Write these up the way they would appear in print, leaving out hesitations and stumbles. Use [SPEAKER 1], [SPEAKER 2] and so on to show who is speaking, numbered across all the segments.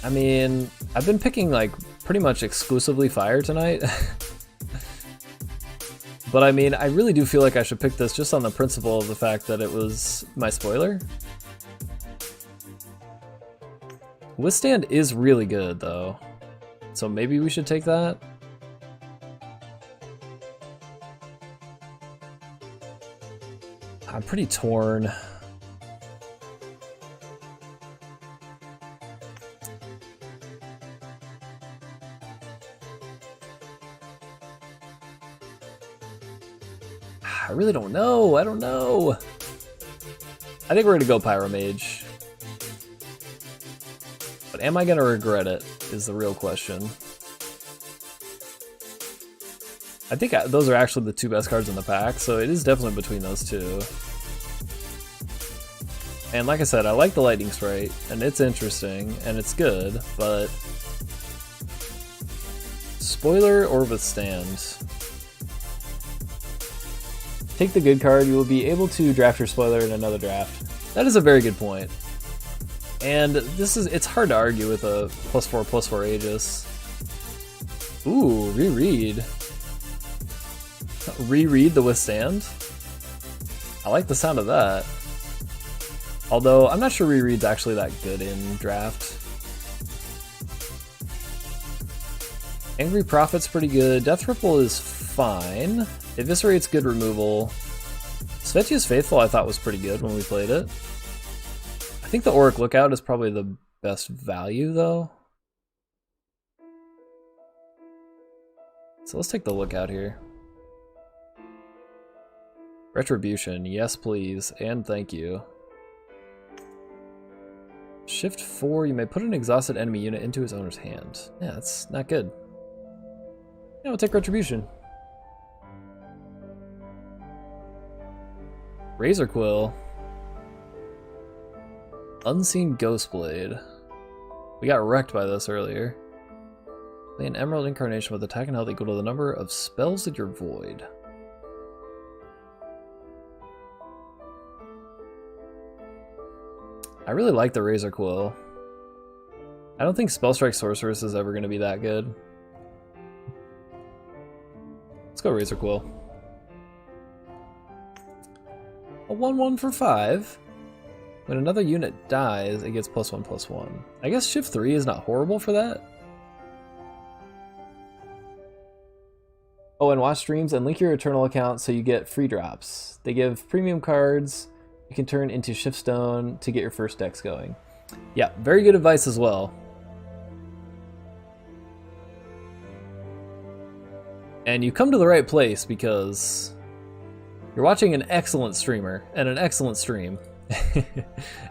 [SPEAKER 1] I mean, I've been picking like pretty much exclusively fire tonight. But I mean, I really do feel like I should pick this just on the principle of the fact that it was my spoiler. Withstand is really good though, so maybe we should take that. I'm pretty torn. I really don't know. I don't know. I think we're gonna go Pyromage. But am I gonna regret it is the real question. I think those are actually the two best cards in the pack, so it is definitely between those two. And like I said, I like the Lightning Sprite, and it's interesting, and it's good, but... Spoiler or Withstand? Take the good card, you will be able to draft your spoiler in another draft. That is a very good point. And it's hard to argue with a +4/+4 Aegis. Ooh, reread. Reread the Withstand? I like the sound of that. Although, I'm not sure reread's actually that good in draft. Angry Prophet's pretty good. Death Ripple is fine. Eviscerate's good removal. Svetia's Faithful I thought was pretty good when we played it. I think the Auric Lookout is probably the best value though. So let's take the Lookout here. Retribution, yes please, and thank you. Shift 4, you may put an exhausted enemy unit into his owner's hand. Yeah, that's not good. Yeah, we'll take Retribution. Razorquill. Unseen Ghostblade. We got wrecked by this earlier. Play an Emerald Incarnation with attack and health equal to the number of spells in your void. I really like the Razorquill. I don't think Spellstrike Sorceress is ever going to be that good. Let's go Razorquill. A 1/1 for 5. When another unit dies, it gets +1/+1. I guess Shift 3 is not horrible for that. Oh, and watch streams and link your Eternal account so you get free drops. They give premium cards you can turn into Shiftstone to get your first decks going. Yeah, very good advice as well. And you come to the right place because you're watching an excellent streamer and an excellent stream.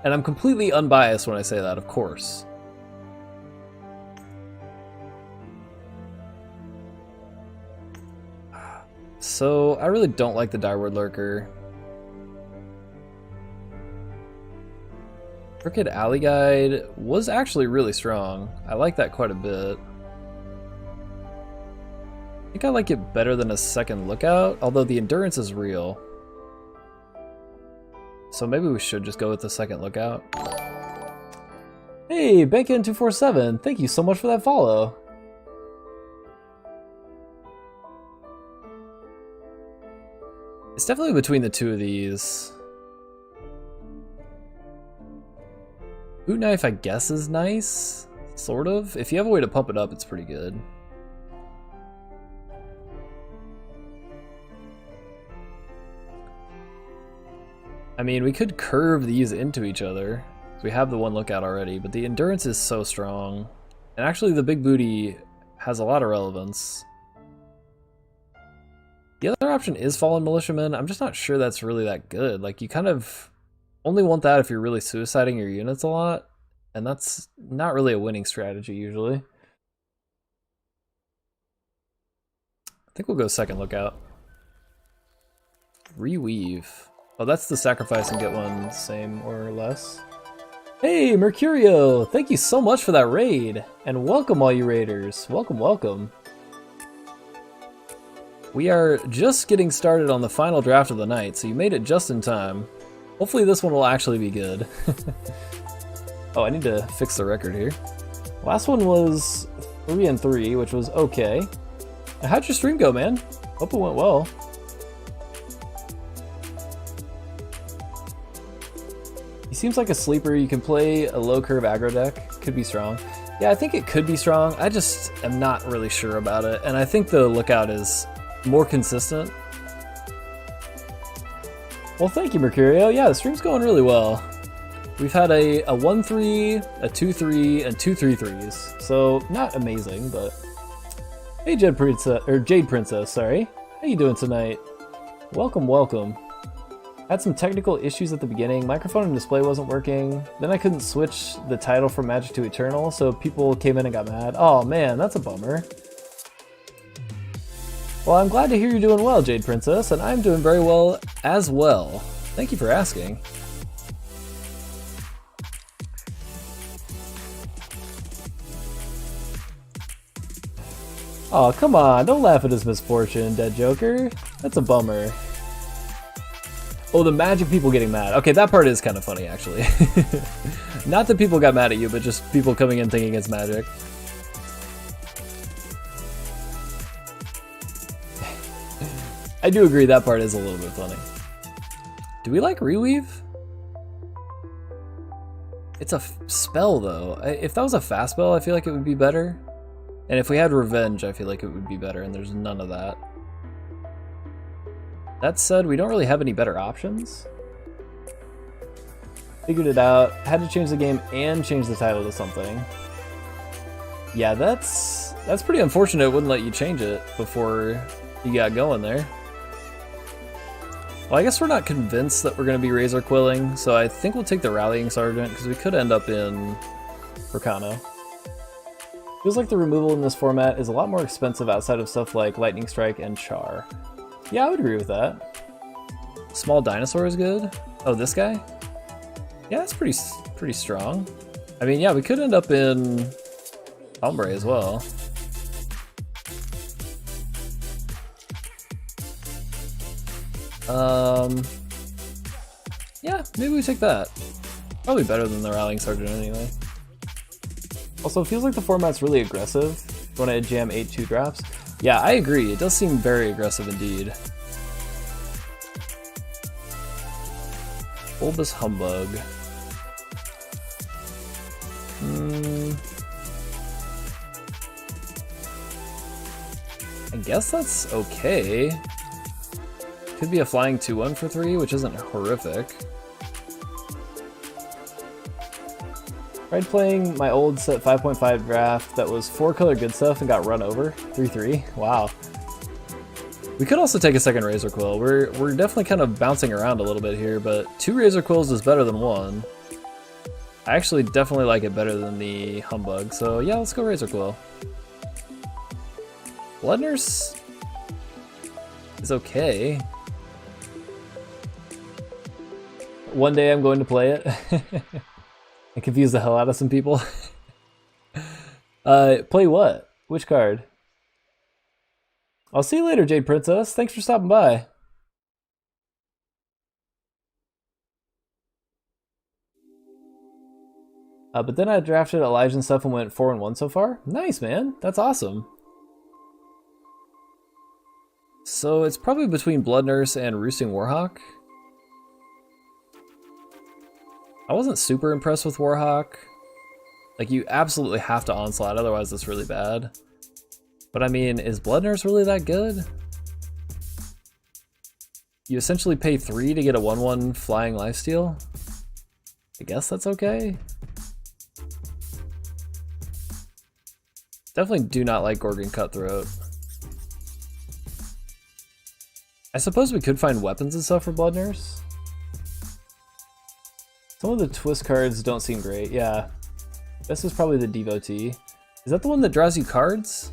[SPEAKER 1] And I'm completely unbiased when I say that, of course. So, I really don't like the Direward Lurker. Crooked Alley Guide was actually really strong. I like that quite a bit. I think I like it better than a second Lookout, although the endurance is real. So maybe we should just go with the second Lookout. Hey, Bankin247, thank you so much for that follow. It's definitely between the two of these. Boot Knife, I guess, is nice. Sort of. If you have a way to pump it up, it's pretty good. I mean, we could curve these into each other. We have the one Lookout already, but the endurance is so strong. And actually, the big booty has a lot of relevance. The other option is Fallen Militiaman. I'm just not sure that's really that good. Like, you kind of only want that if you're really suiciding your units a lot, and that's not really a winning strategy usually. I think we'll go second Lookout. Reweave. Oh, that's the sacrifice and get one, same or less. Hey, Mercurio! Thank you so much for that raid! And welcome all you raiders. Welcome, welcome. We are just getting started on the final draft of the night, so you made it just in time. Hopefully this one will actually be good. Oh, I need to fix the record here. Last one was 3 and 3, which was okay. How'd your stream go, man? Hope it went well. He seems like a sleeper. You can play a low curve aggro deck. Could be strong. Yeah, I think it could be strong. I just am not really sure about it. And I think the Lookout is more consistent. Well, thank you, Mercurio. Yeah, the stream's going really well. We've had a 1-3, a 2-3, and 2 3-3s. So, not amazing, but... Hey, Jade Princess, sorry. How you doing tonight? Welcome, welcome. Had some technical issues at the beginning. Microphone and display wasn't working. Then I couldn't switch the title from Magic to Eternal, so people came in and got mad. Oh man, that's a bummer. Well, I'm glad to hear you're doing well, Jade Princess, and I'm doing very well as well. Thank you for asking. Oh, come on, don't laugh at his misfortune, Dead Joker. That's a bummer. Oh, the Magic people getting mad. Okay, that part is kind of funny, actually. Not that people got mad at you, but just people coming in thinking it's Magic. I do agree that part is a little bit funny. Do we like Reweave? It's a spell, though. If that was a fast spell, I feel like it would be better. And if we had Revenge, I feel like it would be better, and there's none of that. That said, we don't really have any better options. Figured it out. Had to change the game and change the title to something. Yeah, that's pretty unfortunate it wouldn't let you change it before you got going there. Well, I guess we're not convinced that we're going to be Razorquilling, so I think we'll take the Rallying Sergeant, because we could end up in Furcano. Feels like the removal in this format is a lot more expensive outside of stuff like Lightning Strike and Char. Yeah, I would agree with that. Small Dinosaur is good. Oh, this guy? Yeah, that's pretty strong. I mean, yeah, we could end up in Ombre as well. Yeah, maybe we take that. Probably better than the Rallying Sergeant anyway. Also, it feels like the format's really aggressive when I jam 8 2-drops. Yeah, I agree. It does seem very aggressive indeed. Bulbous Humbug. I guess that's okay. Could be a flying 2-1 for 3, which isn't horrific. Tried playing my old set 5.5 draft that was 4-color good stuff and got run over. 3-3. Wow. We could also take a second Razorquill. We're definitely kind of bouncing around a little bit here, but 2 Razorquills is better than 1. I actually definitely like it better than the Humbug, so yeah, let's go Razorquill. Blood Nurse is okay. One day I'm going to play it. And confuse the hell out of some people. Play what? Which card? I'll see you later, Jade Princess. Thanks for stopping by. But then I drafted Elijah and stuff and went 4-1 so far. Nice, man. That's awesome. So it's probably between Blood Nurse and Roosting Warhawk. I wasn't super impressed with Warhawk. Like, you absolutely have to Onslaught, otherwise it's really bad. But I mean, is Blood Nurse really that good? You essentially pay 3 to get a 1-1 flying lifesteal? I guess that's okay. Definitely do not like Gorgon Cutthroat. I suppose we could find weapons and stuff for Blood Nurse. Some of the twist cards don't seem great, yeah. This is probably the Devotee. Is that the one that draws you cards?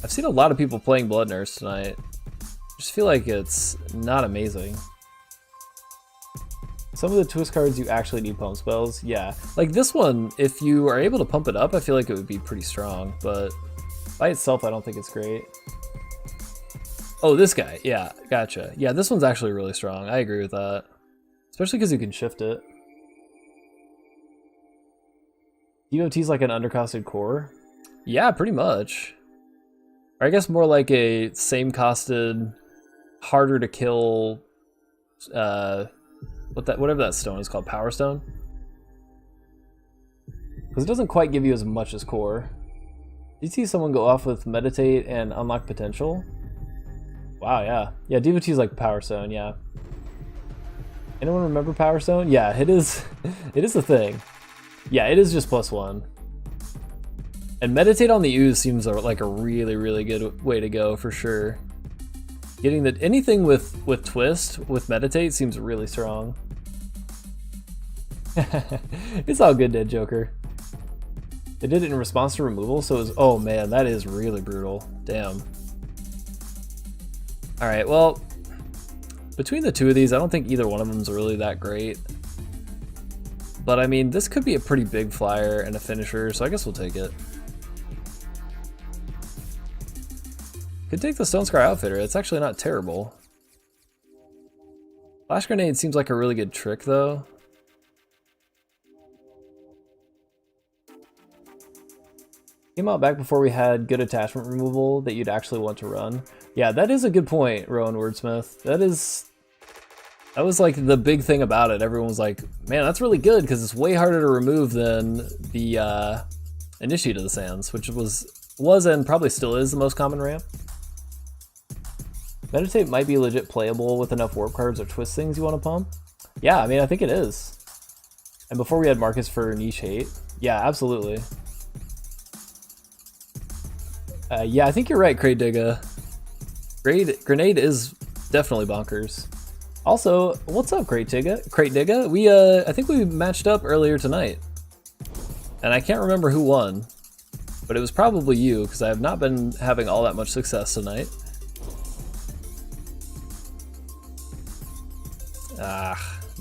[SPEAKER 1] I've seen a lot of people playing Blood Nurse tonight. I just feel like it's not amazing. Some of the twist cards you actually need pump spells, yeah. Like this one, if you are able to pump it up, I feel like it would be pretty strong, but by itself I don't think it's great. Oh, this guy. Yeah, gotcha. Yeah, this one's actually really strong. I agree with that. Especially because you can shift it. DOT's like an undercosted core? Yeah, pretty much. Or I guess more like a same-costed, harder to kill, whatever that stone is called, Power Stone? Because it doesn't quite give you as much as core. Did you see someone go off with Meditate and Unlock Potential? Wow, yeah. Yeah, DOT's like Power Stone, yeah. Anyone remember Power Stone? Yeah, it is it is a thing. Yeah, it is just +1. And Meditate on the Ooze seems like a really, really good way to go for sure. Getting anything with Twist, with Meditate seems really strong. It's all good, Dead Joker. They did it in response to removal, so it was, oh man, that is really brutal. Damn. Alright, well, between the two of these, I don't think either one of them is really that great. But I mean, this could be a pretty big flyer and a finisher, so I guess we'll take it. Could take the Stone Scar Outfitter, it's actually not terrible. Flash Grenade seems like a really good trick though. Came out back before we had good attachment removal that you'd actually want to run. Yeah, that is a good point, Rowan Wordsmith. That was like the big thing about it. Everyone was like, man, that's really good because it's way harder to remove than the Initiate of the Sands, which was and probably still is the most common ramp. Meditate might be legit playable with enough warp cards or twist things you want to pump. Yeah, I mean, I think it is. And before we had Marcus for Niche Hate. Yeah, absolutely. Yeah, I think you're right, Crate Digga. Grenade is definitely bonkers. Also, what's up, Crate Digga? We I think we matched up earlier tonight. And I can't remember who won. But it was probably you, because I have not been having all that much success tonight.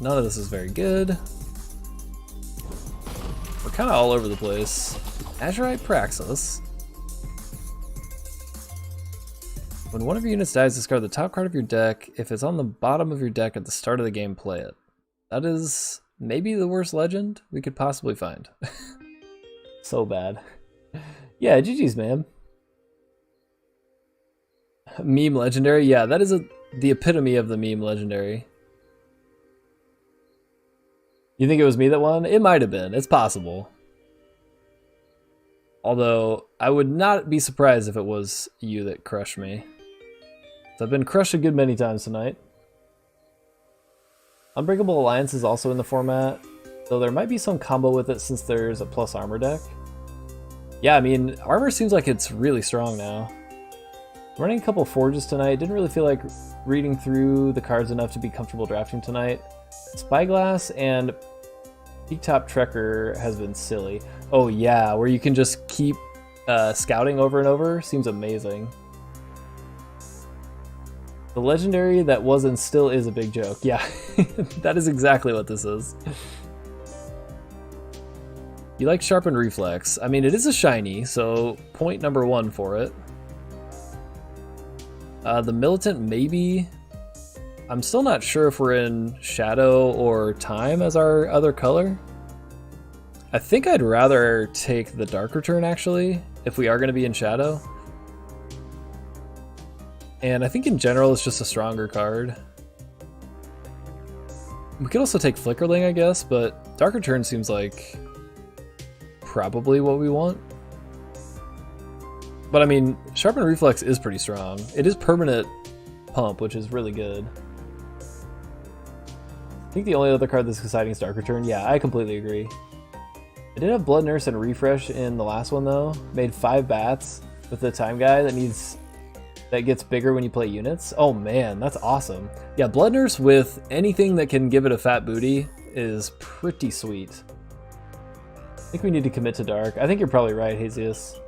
[SPEAKER 1] None of this is very good. We're kind of all over the place. Azurite Praxis. When one of your units dies, discard the top card of your deck. If it's on the bottom of your deck at the start of the game, play it. That is maybe the worst legend we could possibly find. So bad. Yeah, GG's, man. Meme legendary? Yeah, that is the epitome of the meme legendary. You think it was me that won? It might have been. It's possible. Although, I would not be surprised if it was you that crushed me. I've been crushed a good many times tonight. Unbreakable Alliance is also in the format, though there might be some combo with it since there's a plus armor deck. Yeah, I mean, armor seems like it's really strong now. I'm running a couple forges tonight, didn't really feel like reading through the cards enough to be comfortable drafting tonight. Spyglass and Peak Top Trekker has been silly. Oh yeah, where you can just keep scouting over and over seems amazing. The legendary that was and still is a big joke. Yeah, that is exactly what this is. You like Sharpened Reflex. I mean, it is a shiny, so point number 1 for it. The Militant, maybe. I'm still not sure if we're in Shadow or Time as our other color. I think I'd rather take the Dark Return, actually, if we are going to be in Shadow. And I think in general it's just a stronger card. We could also take Flickerling, I guess, but Dark Return seems like probably what we want. But I mean, Sharpened Reflex is pretty strong. It is permanent pump, which is really good. I think the only other card that's exciting is Dark Return. Yeah, I completely agree. I did have Blood Nurse and Refresh in the last one though. Made 5 bats with the time guy that gets bigger when you play units. Oh man, that's awesome. Yeah, Blood Nurse with anything that can give it a fat booty is pretty sweet. I think we need to commit to Dark. I think you're probably right, Hazius.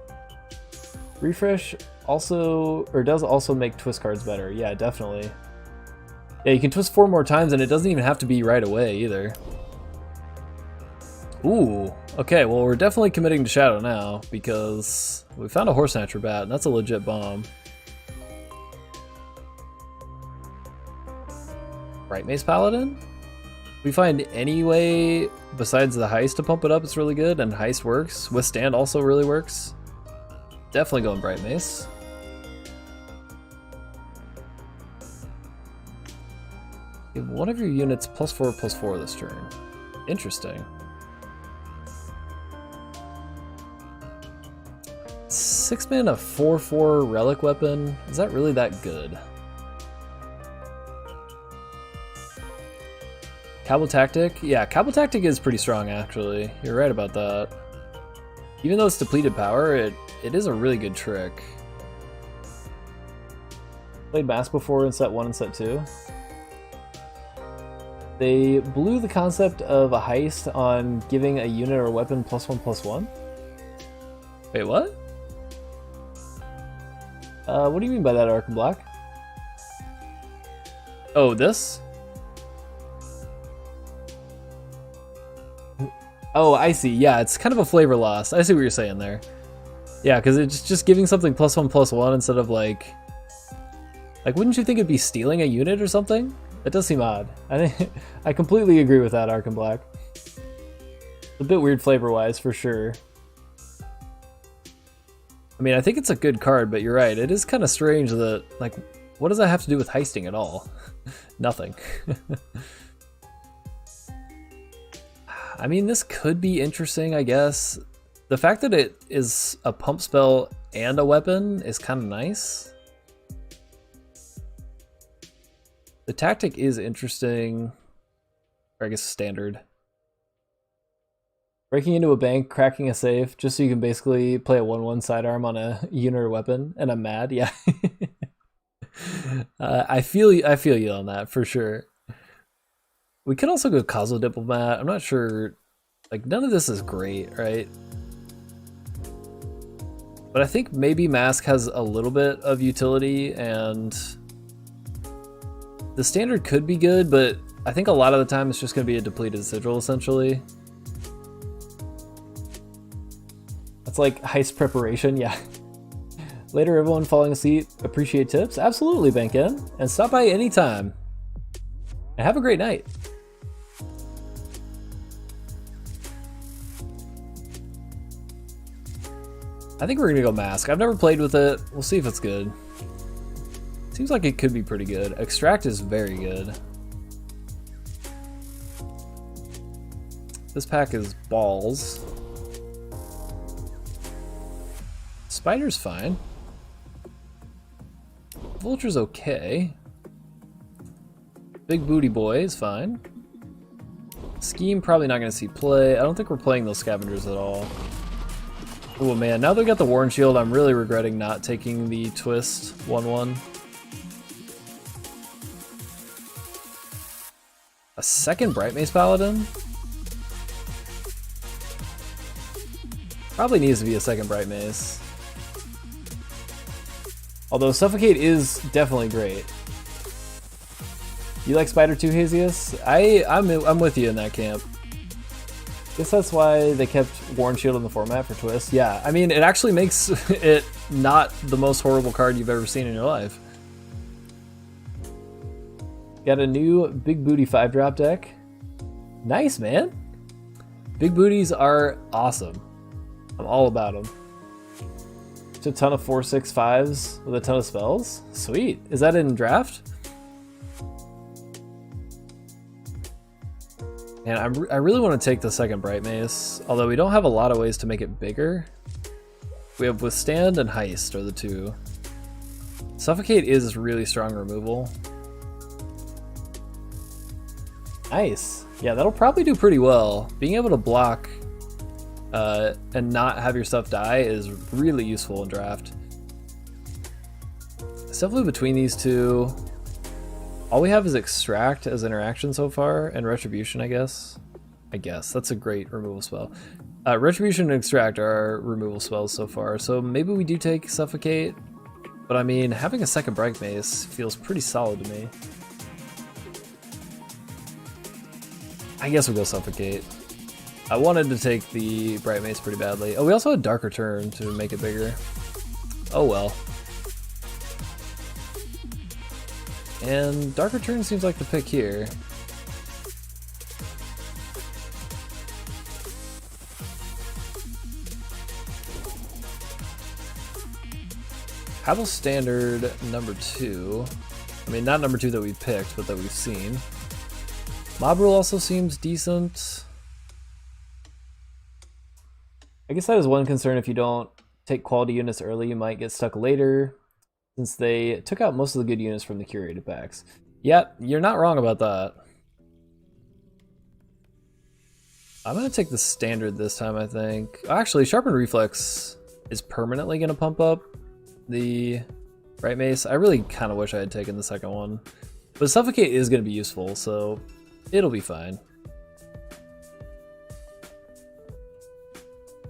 [SPEAKER 1] Refresh also, or does also make twist cards better. Yeah, definitely. Yeah, you can twist 4 more times and it doesn't even have to be right away either. Ooh, okay, well we're definitely committing to Shadow now because we found a Horse Snatcher bat and that's a legit bomb. Bright Mace Paladin? We find any way besides the heist to pump it up, it's really good, and heist works. Withstand also really works. Definitely going Bright Mace. Give one of your units +4/+4 this turn. Interesting. 6 mana 4/4 relic weapon. Is that really that good? Cowboy Tactic? Yeah, Cowboy Tactic is pretty strong actually. You're right about that. Even though it's depleted power, it is a really good trick. Played Mask before in set 1 and set 2. They blew the concept of a heist on giving a unit or weapon +1/+1. Wait, what? What do you mean by that, Arc and Black? Oh, this? Oh, I see. Yeah, it's kind of a flavor loss. I see what you're saying there. Yeah, because it's just giving something +1/+1 instead of like, wouldn't you think it'd be stealing a unit or something? That does seem odd. I completely agree with that, Arc and Black. It's a bit weird flavor-wise, for sure. I mean, I think it's a good card, but you're right. It is kind of strange that, like, what does that have to do with heisting at all? Nothing. I mean, this could be interesting, I guess. The fact that it is a pump spell and a weapon is kind of nice. The tactic is interesting, or I guess standard. Breaking into a bank, cracking a safe, just so you can basically play a 1/1 sidearm on a unit or weapon, and I'm mad, yeah. I feel you on that, for sure. We could also go Causal Diplomat. I'm not sure, like, none of this is great, right? But I think maybe Mask has a little bit of utility, and the standard could be good, but I think a lot of the time it's just going to be a depleted sigil, essentially. That's like heist preparation, yeah. Later, everyone falling asleep, appreciate tips? Absolutely, Bankin. And stop by anytime. And have a great night. I think we're gonna go Mask. I've never played with it. We'll see if it's good. Seems like it could be pretty good. Extract is very good. This pack is balls. Spider's fine. Vulture's okay. Big Booty Boy is fine. Scheme probably not gonna see play. I don't think we're playing those scavengers at all. Oh man, now they got the Warren Shield, I'm really regretting not taking the Twist 1/1. A second Bright Mace Paladin? Probably needs to be a second Bright Mace. Although Suffocate is definitely great. You like Spider too, Hazius? I'm with you in that camp. Guess that's why they kept Warren Shield in the format for Twist. Yeah, I mean, it actually makes it not the most horrible card you've ever seen in your life. Got a new Big Booty 5-drop deck. Nice, man. Big Booties are awesome. I'm all about them. Just a ton of 4/6/5s with a ton of spells. Sweet. Is that in draft? And I really want to take the second Bright Mace, although we don't have a lot of ways to make it bigger. We have Withstand and Heist are the two. Suffocate is really strong removal. Nice. Yeah, that'll probably do pretty well. Being able to block and not have your stuff die is really useful in draft. It's definitely between these two. All we have is Extract as interaction so far, and Retribution, I guess. That's a great removal spell. Retribution and Extract are our removal spells so far, so maybe we do take Suffocate. But I mean, having a second Bright Mace feels pretty solid to me. I guess we'll go Suffocate. I wanted to take the Bright Mace pretty badly. Oh, we also had Dark Return to make it bigger. Oh well. And Dark Return seems like the pick here. Habble Standard number 2. I mean, not number 2 that we picked, but that we've seen. Mob Rule also seems decent. I guess that is one concern. If you don't take quality units early, you might get stuck later, since they took out most of the good units from the curated packs. Yep, you're not wrong about that. I'm going to take the standard this time, I think. Actually, Sharpened Reflex is permanently going to pump up the right mace. I really kind of wish I had taken the second one. But Suffocate is going to be useful, so it'll be fine.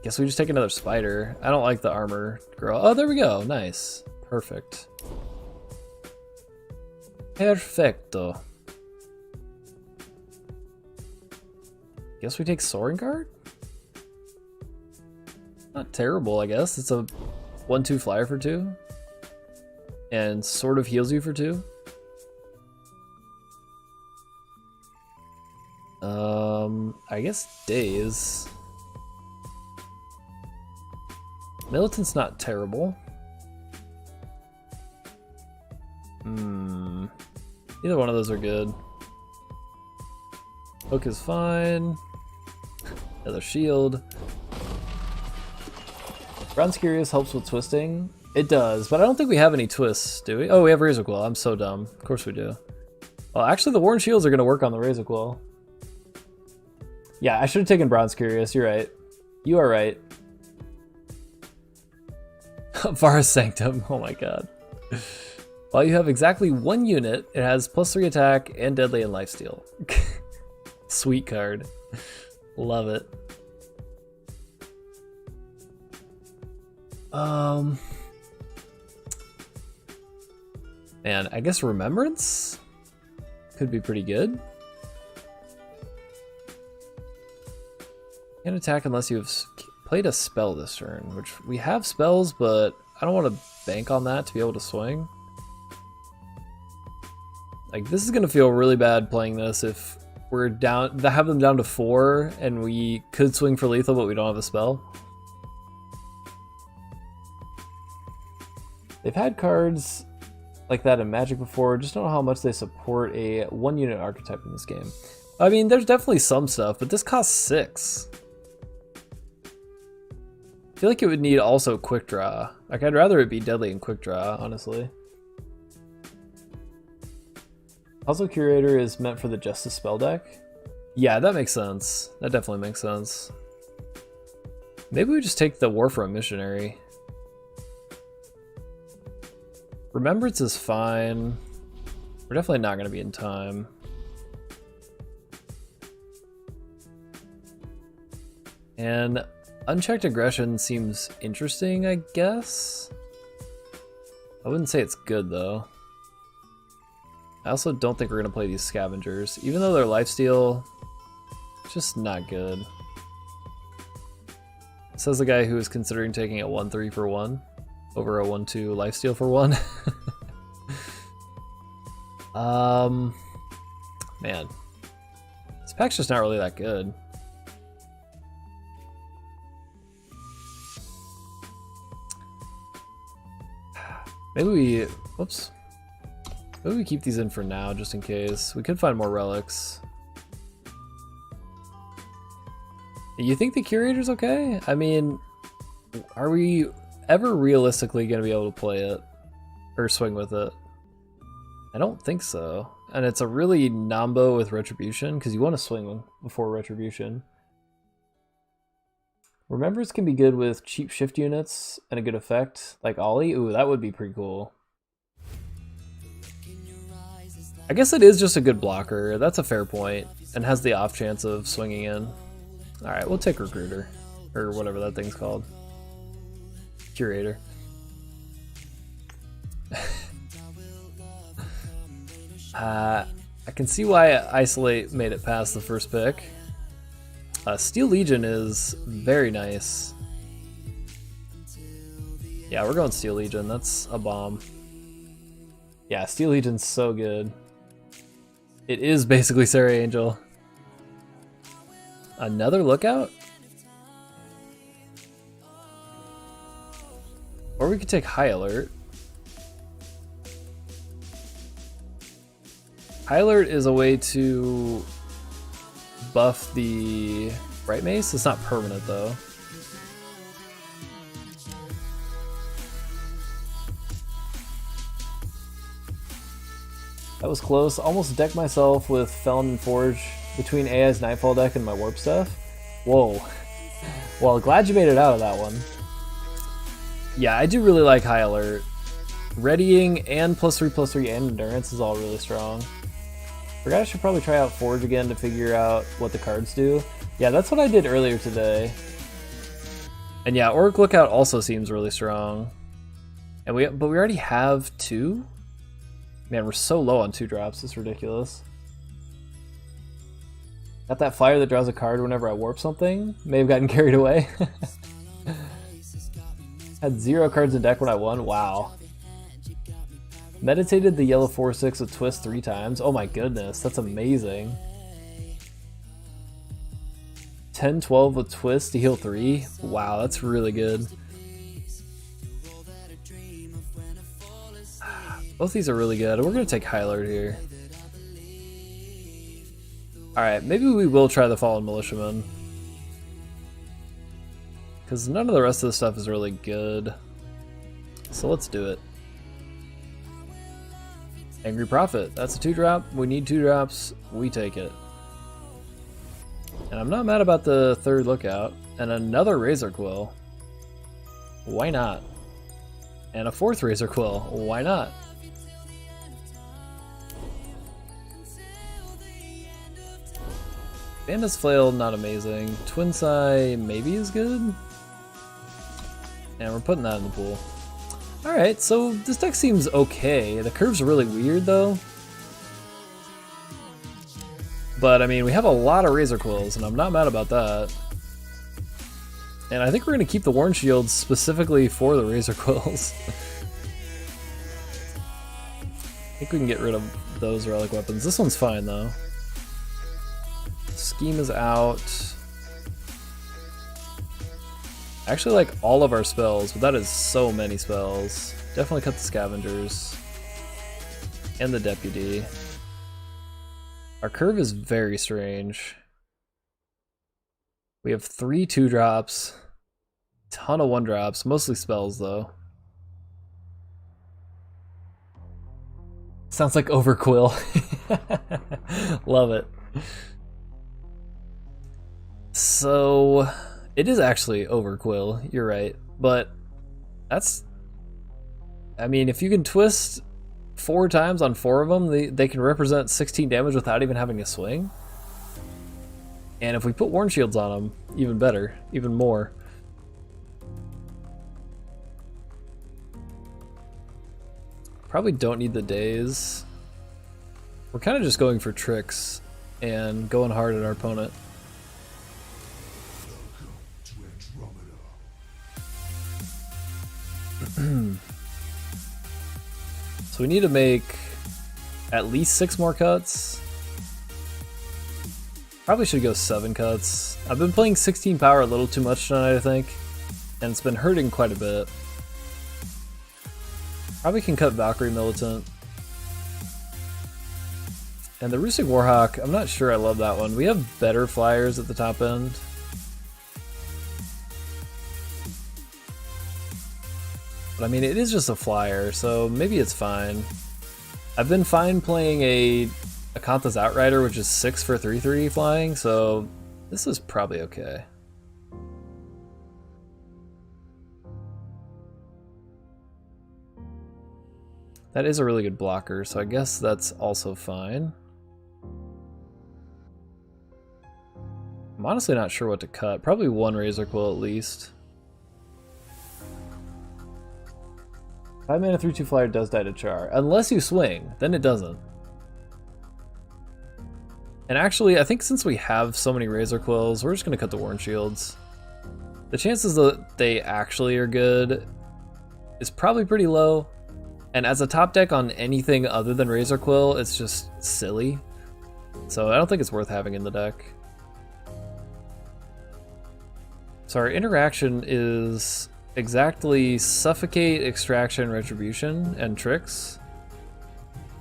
[SPEAKER 1] Guess we just take another spider. I don't like the armor girl. Oh, there we go. Nice. Perfect. Perfecto. Guess we take Soaring Guard? Not terrible, I guess. It's a 1/2 flyer for 2. And sort of heals you for 2. I guess Daze. Militant's not terrible. Either one of those are good. Hook is fine. Another shield. Bronze Curious helps with twisting. It does, but I don't think we have any twists, do we? Oh, we have Razorquill. I'm so dumb. Of course we do. Well, actually, the Worn Shields are going to work on the Razorquill. Yeah, I should have taken Bronze Curious. You're right. You are right. Vara's Sanctum. Oh my god. While you have exactly 1 unit, it has +3 attack and deadly and lifesteal. Sweet card. Love it. Man, I guess Remembrance could be pretty good. Can't attack unless you've played a spell this turn, which we have spells, but I don't want to bank on that to be able to swing. Like, this is going to feel really bad playing this if we're down, have them down to 4 and we could swing for lethal, but we don't have a spell. They've had cards like that in Magic before, just don't know how much they support a 1-unit archetype in this game. I mean, there's definitely some stuff, but this costs 6. I feel like it would need also Quick Draw. Like, I'd rather it be Deadly and Quick Draw, honestly. Puzzle Curator is meant for the Justice spell deck. Yeah, that makes sense. That definitely makes sense. Maybe we just take the Warfront Missionary. Remembrance is fine. We're definitely not going to be in time. And Unchecked Aggression seems interesting, I guess. I wouldn't say it's good, though. I also don't think we're going to play these Scavengers. Even though they're lifesteal, just not good. Says the guy who is considering taking a 1/3 for 1 over a 1/2 lifesteal for 1. Man. This pack's just not really that good. Maybe we, whoops. Maybe we keep these in for now, just in case. We could find more relics. You think the Curator's okay? I mean, are we ever realistically going to be able to play it? Or swing with it? I don't think so. And it's a really nombo with Retribution, because you want to swing before Retribution. Remembrance can be good with cheap shift units and a good effect, like Ollie. Ooh, that would be pretty cool. I guess it is just a good blocker. That's a fair point, and has the off chance of swinging in. Alright, we'll take Recruiter, or whatever that thing's called. Curator. I can see why Isolate made it past the first pick. Steel Legion is very nice. Yeah, we're going Steel Legion. That's a bomb. Yeah, Steel Legion's so good. It is basically Sarah Angel. Another Lookout? Or we could take High Alert. High Alert is a way to buff the Bright Mace. It's not permanent though. That was close. Almost decked myself with Felon and Forge between AI's Nightfall deck and my Warp Stuff. Whoa. Well, glad you made it out of that one. Yeah, I do really like High Alert. Readying and +3/+3 and Endurance is all really strong. Forgot I should probably try out Forge again to figure out what the cards do. Yeah, that's what I did earlier today. And yeah, Orc Lookout also seems really strong. And but we already have 2? Man, we're so low on 2-drops, it's ridiculous. Got that flyer that draws a card whenever I warp something. May have gotten carried away. Had 0 cards in deck when I won. Wow. Meditated the yellow 4/6 with twist 3 times. Oh my goodness, that's amazing. 10-12 with twist to heal 3. Wow, that's really good. Both these are really good. We're gonna take High Alert here. Alright, maybe we will try the Fallen Militiaman. Because none of the rest of the stuff is really good. So let's do it. Angry Prophet. That's a 2-drop. We need 2-drops. We take it. And I'm not mad about the 3rd Lookout. And another Razorquill. Why not? And a 4th Razorquill. Why not? Bandit's Flail, not amazing. Twin Sai maybe is good. And we're putting that in the pool. Alright, so this deck seems okay. The curves are really weird though. But I mean, we have a lot of Razorquills, and I'm not mad about that. And I think we're going to keep the Warn Shields specifically for the Razorquills. I think we can get rid of those relic weapons. This one's fine though. Scheme is out. I actually like all of our spells, but that is so many spells. Definitely cut the Scavengers. And the Deputy. Our curve is very strange. We have 3 2-drops. Ton of 1-drops, mostly spells though. Sounds like Overquill. Love it. So, it is actually Overquill, you're right, but that's, I mean, if you can twist 4 times on 4 of them, they can represent 16 damage without even having to swing. And if we put Warn Shields on them, even better, even more. Probably don't need the days. We're kind of just going for tricks and going hard at our opponent. So we need to make at least 6 more cuts. Probably should go 7 cuts. I've been playing 16 power a little too much tonight, I think, and it's been hurting quite a bit. Probably can cut Valkyrie Militant. And the Rustic Warhawk, I'm not sure I love that one. We have better flyers at the top end. But I mean, it is just a flyer, so maybe it's fine. I've been fine playing a Akantha's Outrider, which is 6 for 3/3 flying, so this is probably okay. That is a really good blocker, so I guess that's also fine. I'm honestly not sure what to cut. Probably 1 Razorquill at least. 5 mana 3/2 flyer does die to Char. Unless you swing, then it doesn't. And actually, I think since we have so many Razorquills, we're just going to cut the Warn Shields. The chances that they actually are good is probably pretty low. And as a top deck on anything other than Razorquill, it's just silly. So I don't think it's worth having in the deck. So our interaction is exactly Suffocate, Extraction, Retribution, and Tricks.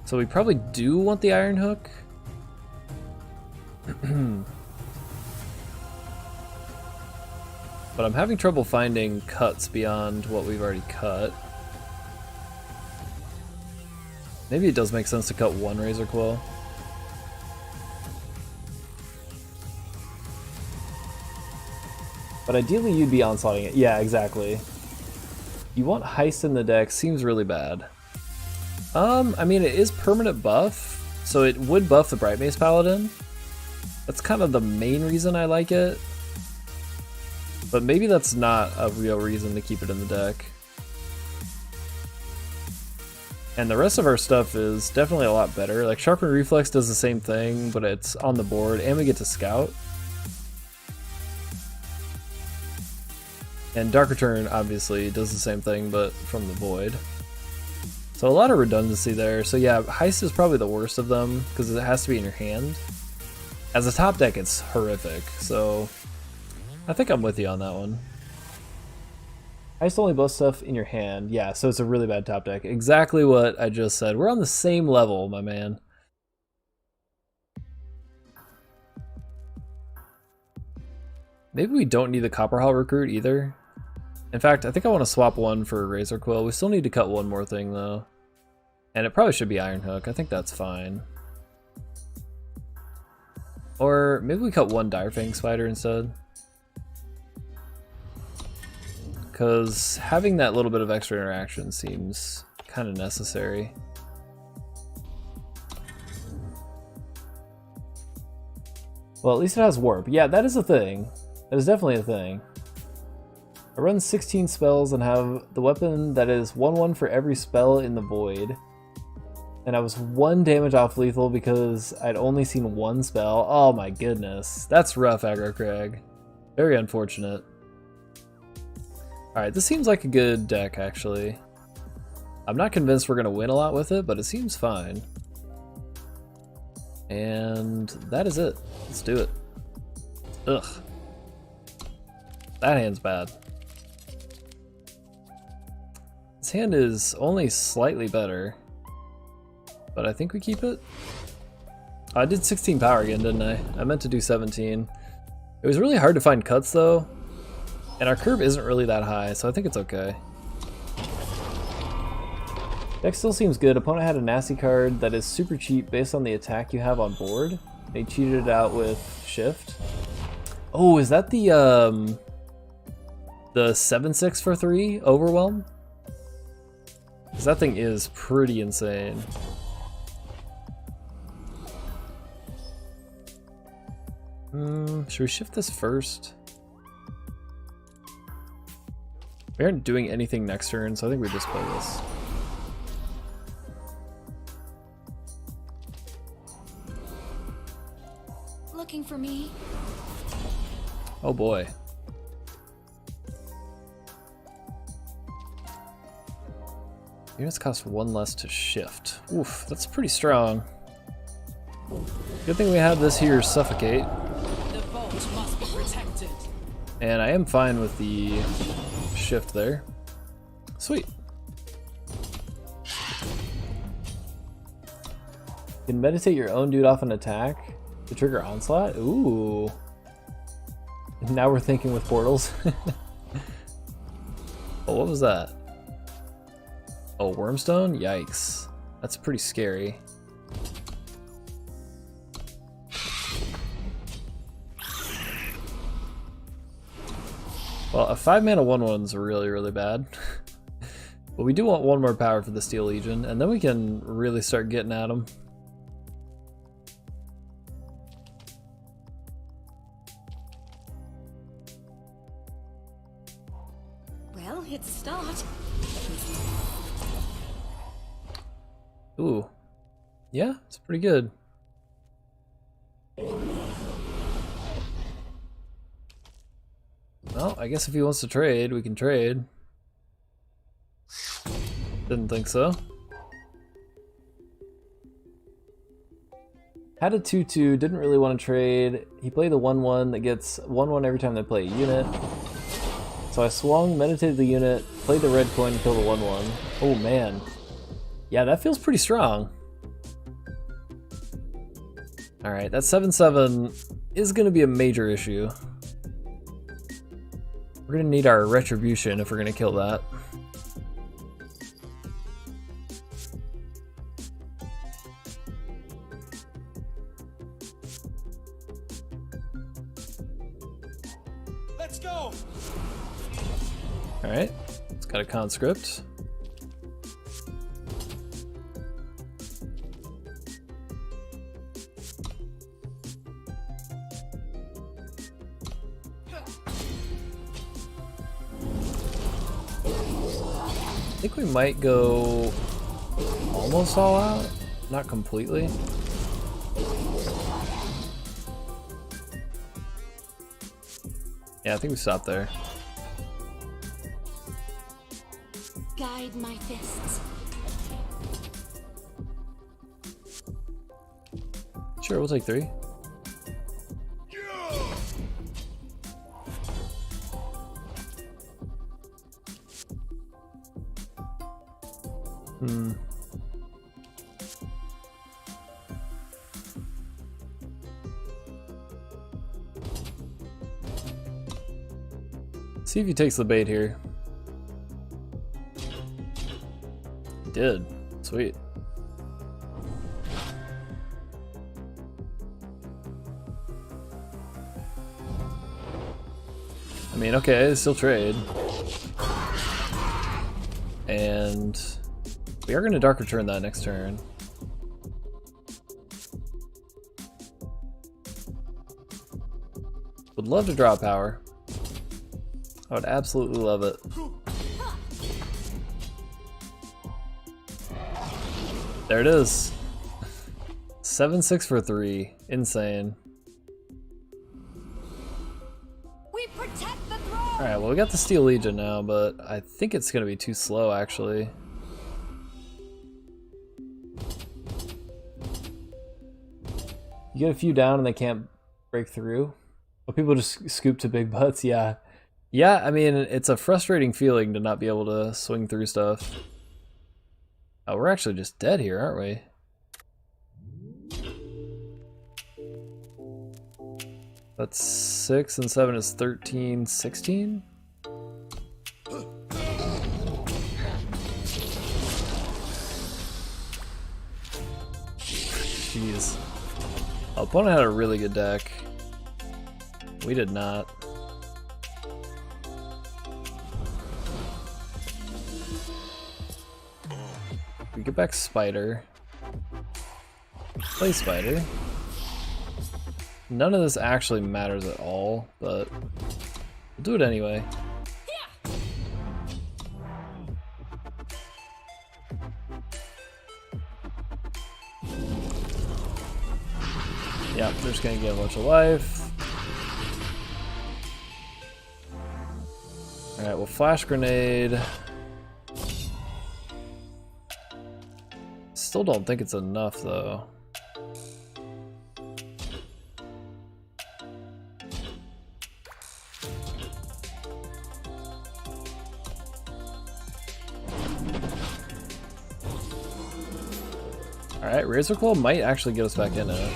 [SPEAKER 1] So we probably do want the Iron Hook. But I'm having trouble finding cuts beyond what we've already cut. Maybe it does make sense to cut one Razorquill. But ideally you'd be onslaughting it. Yeah, exactly. You want Heist in the deck, seems really bad. I mean, it is permanent buff, so it would buff the Bright Mace Paladin. That's kind of the main reason I like it. But maybe that's not a real reason to keep it in the deck. And the rest of our stuff is definitely a lot better. Like Sharpen Reflex does the same thing, but it's on the board, and we get to scout. And Dark Return obviously does the same thing, but from the void. So a lot of redundancy there. So yeah, Heist is probably the worst of them because it has to be in your hand. As a top deck, it's horrific. So I think I'm with you on that one. Heist only buffs stuff in your hand. Yeah, so it's a really bad top deck. Exactly what I just said. We're on the same level, my man. Maybe we don't need the Copper Hall Recruit either. In fact, I think I want to swap one for Razorquill. We still need to cut one more thing though. And it probably should be Iron Hook. I think that's fine. Or maybe we cut one Direfang Spider instead. Because having that little bit of extra interaction seems kind of necessary. Well, at least it has Warp. Yeah, that is a thing. That is definitely a thing. I run 16 spells and have the weapon that is 1/1 for every spell in the void. And I was 1 damage off lethal because I'd only seen 1 spell. Oh my goodness. That's rough, Aggro Crag. Very unfortunate. Alright, this seems like a good deck, actually. I'm not convinced we're going to win a lot with it, but it seems fine. And that is it. Let's do it. Ugh. That hand's bad. This hand is only slightly better, but I think we keep it. I did 16 power again, didn't I? I meant to do 17. It was really hard to find cuts though, and our curve isn't really that high, so I think it's okay. Deck still seems good. Opponent had a nasty card that is super cheap based on the attack you have on board. They cheated it out with Shift. Oh, is that the 7/6 for 3 Overwhelm? Because that thing is pretty insane. Should we shift this first? We aren't doing anything next turn, so I think we just play this.
[SPEAKER 2] Looking for me?
[SPEAKER 1] Oh boy. Units cost 1 less to shift. Oof, that's pretty strong. Good thing we have this here Suffocate.
[SPEAKER 3] The vault must be protected.
[SPEAKER 1] And I am fine with the shift there. Sweet. You can meditate your own dude off an attack to trigger Onslaught? Ooh. Now we're thinking with portals. Oh, what was that? Oh, Wormstone? Yikes. That's pretty scary. Well, a 5-mana 1/1's really, really bad. But we do want 1 more power for the Steel Legion, and then we can really start getting at them.
[SPEAKER 2] Well, it's a start.
[SPEAKER 1] Ooh. Yeah, it's pretty good. Well, I guess if he wants to trade, we can trade. Didn't think so. Had a 2/2, didn't really want to trade. He played the 1/1 that gets 1/1 every time they play a unit. So I swung, meditated the unit, played the red coin, killed the 1/1. Oh man. Yeah, that feels pretty strong. Alright, that 7/7 is going to be a major issue. We're going to need our retribution if we're going to kill that.
[SPEAKER 4] Let's go.
[SPEAKER 1] Alright, it's got a conscript. I think we might go almost all out, not completely. Yeah, I think we stopped there.
[SPEAKER 2] Guide my fists.
[SPEAKER 1] Sure, we'll take 3. See if he takes the bait here. He did. Sweet. I mean, okay, still trade. And we are going to Dark Return that next turn. Would love to draw power. I would absolutely love it. There it is. 7/6 for 3. Insane.
[SPEAKER 2] We protect the throne.
[SPEAKER 1] Alright, well we got the Steel Legion now, but I think it's gonna be too slow actually. You get a few down and they can't break through. But people just scoop to big butts, yeah. Yeah, I mean, it's a frustrating feeling to not be able to swing through stuff. Oh, we're actually just dead here, aren't we? That's 6 and 7 is 13, 16? Jeez. Our opponent had a really good deck. We did not. We get back Spider. Play Spider. None of this actually matters at all, but we'll do it anyway. Yeah, they're just gonna get a bunch of life. Alright, well, Flash Grenade. Still don't think it's enough, though. Alright, Razorquill might actually get us back in it.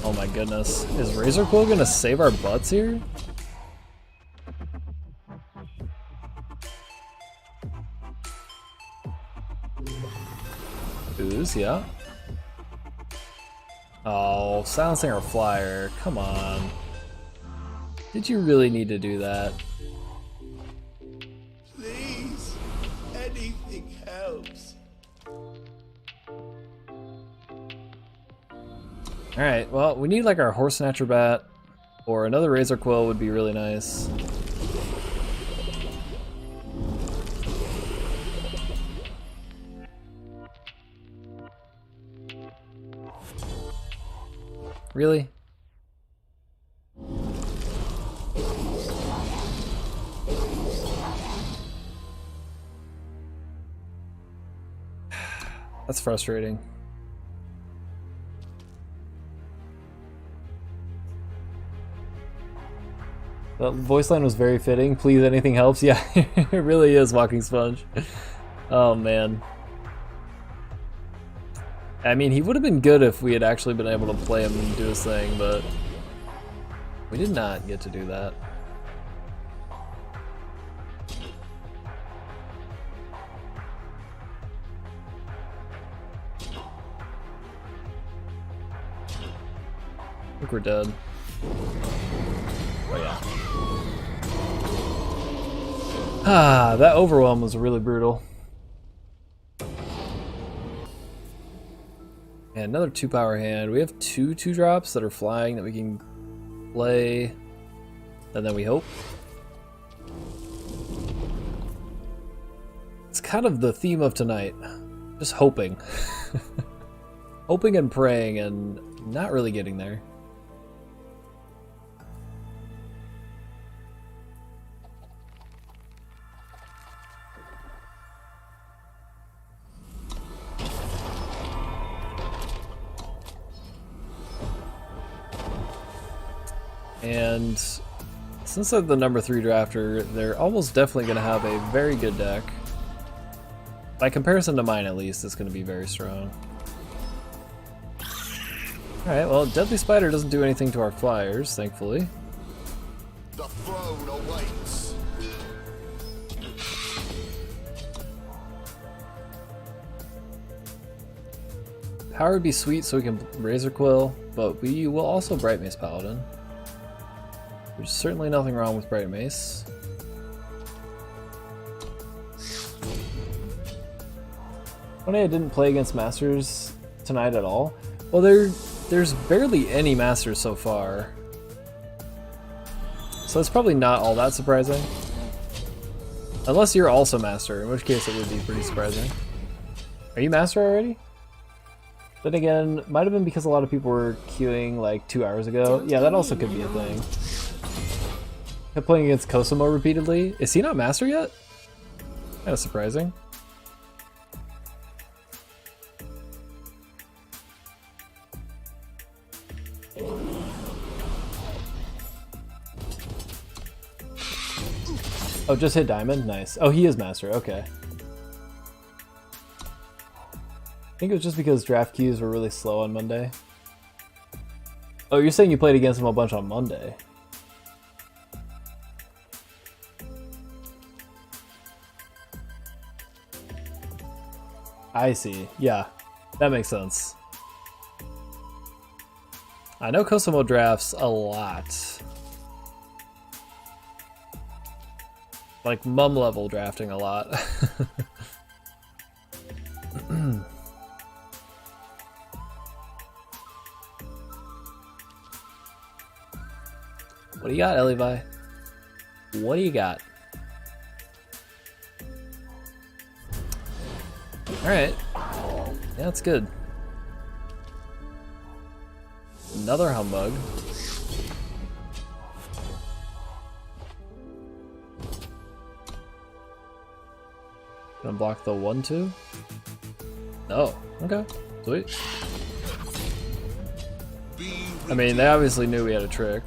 [SPEAKER 1] Oh my goodness. Is Razorquill gonna save our butts here? Ooze, yeah. Oh, silencing our flyer. Come on. Did you really need to do that?
[SPEAKER 4] Please, anything helps.
[SPEAKER 1] Alright, well, we need like our Horse Snatcher Bat, or another Razorquill would be really nice. Really? That's frustrating. That voice line was very fitting. Please, anything helps. Yeah, it really is Walking Sponge. Oh man. I mean, he would have been good if we had actually been able to play him and do his thing, but we did not get to do that. I think we're dead. Oh yeah. Ah, that overwhelm was really brutal. And another 2-power hand. We have 2/2-drops that are flying that we can play, and then we hope. It's kind of the theme of tonight. Just hoping. Hoping and praying and not really getting there. And since they're the number 3 drafter, they're almost definitely going to have a very good deck. By comparison to mine, at least, it's going to be very strong. Alright, well, Deadly Spider doesn't do anything to our flyers, thankfully.
[SPEAKER 5] The throne awaits.
[SPEAKER 1] Power would be sweet so we can Razorquill, but we will also Bright Mace Paladin. There's certainly nothing wrong with Bright Mace. Funny I didn't play against Masters tonight at all. Well, there's barely any Masters so far. So it's probably not all that surprising. Unless you're also Master, in which case it would be pretty surprising. Are you Master already? Then again, might have been because a lot of people were queuing like 2 hours ago. Yeah, that also could be a thing. Kept playing against Cosimo repeatedly. Is he not Master yet? Kind of surprising. Oh, just hit Diamond? Nice. Oh, he is Master. Okay. I think it was just because draft queues were really slow on Monday. Oh, you're saying you played against him a bunch on Monday? I see. Yeah, that makes sense. I know Cosimo drafts a lot. Like mum level drafting a lot. What do you got, Levi? What do you got? Alright. Yeah, that's good. Another Humbug. Gonna block the 1/2? Oh, okay. Sweet. I mean, they obviously knew we had a trick.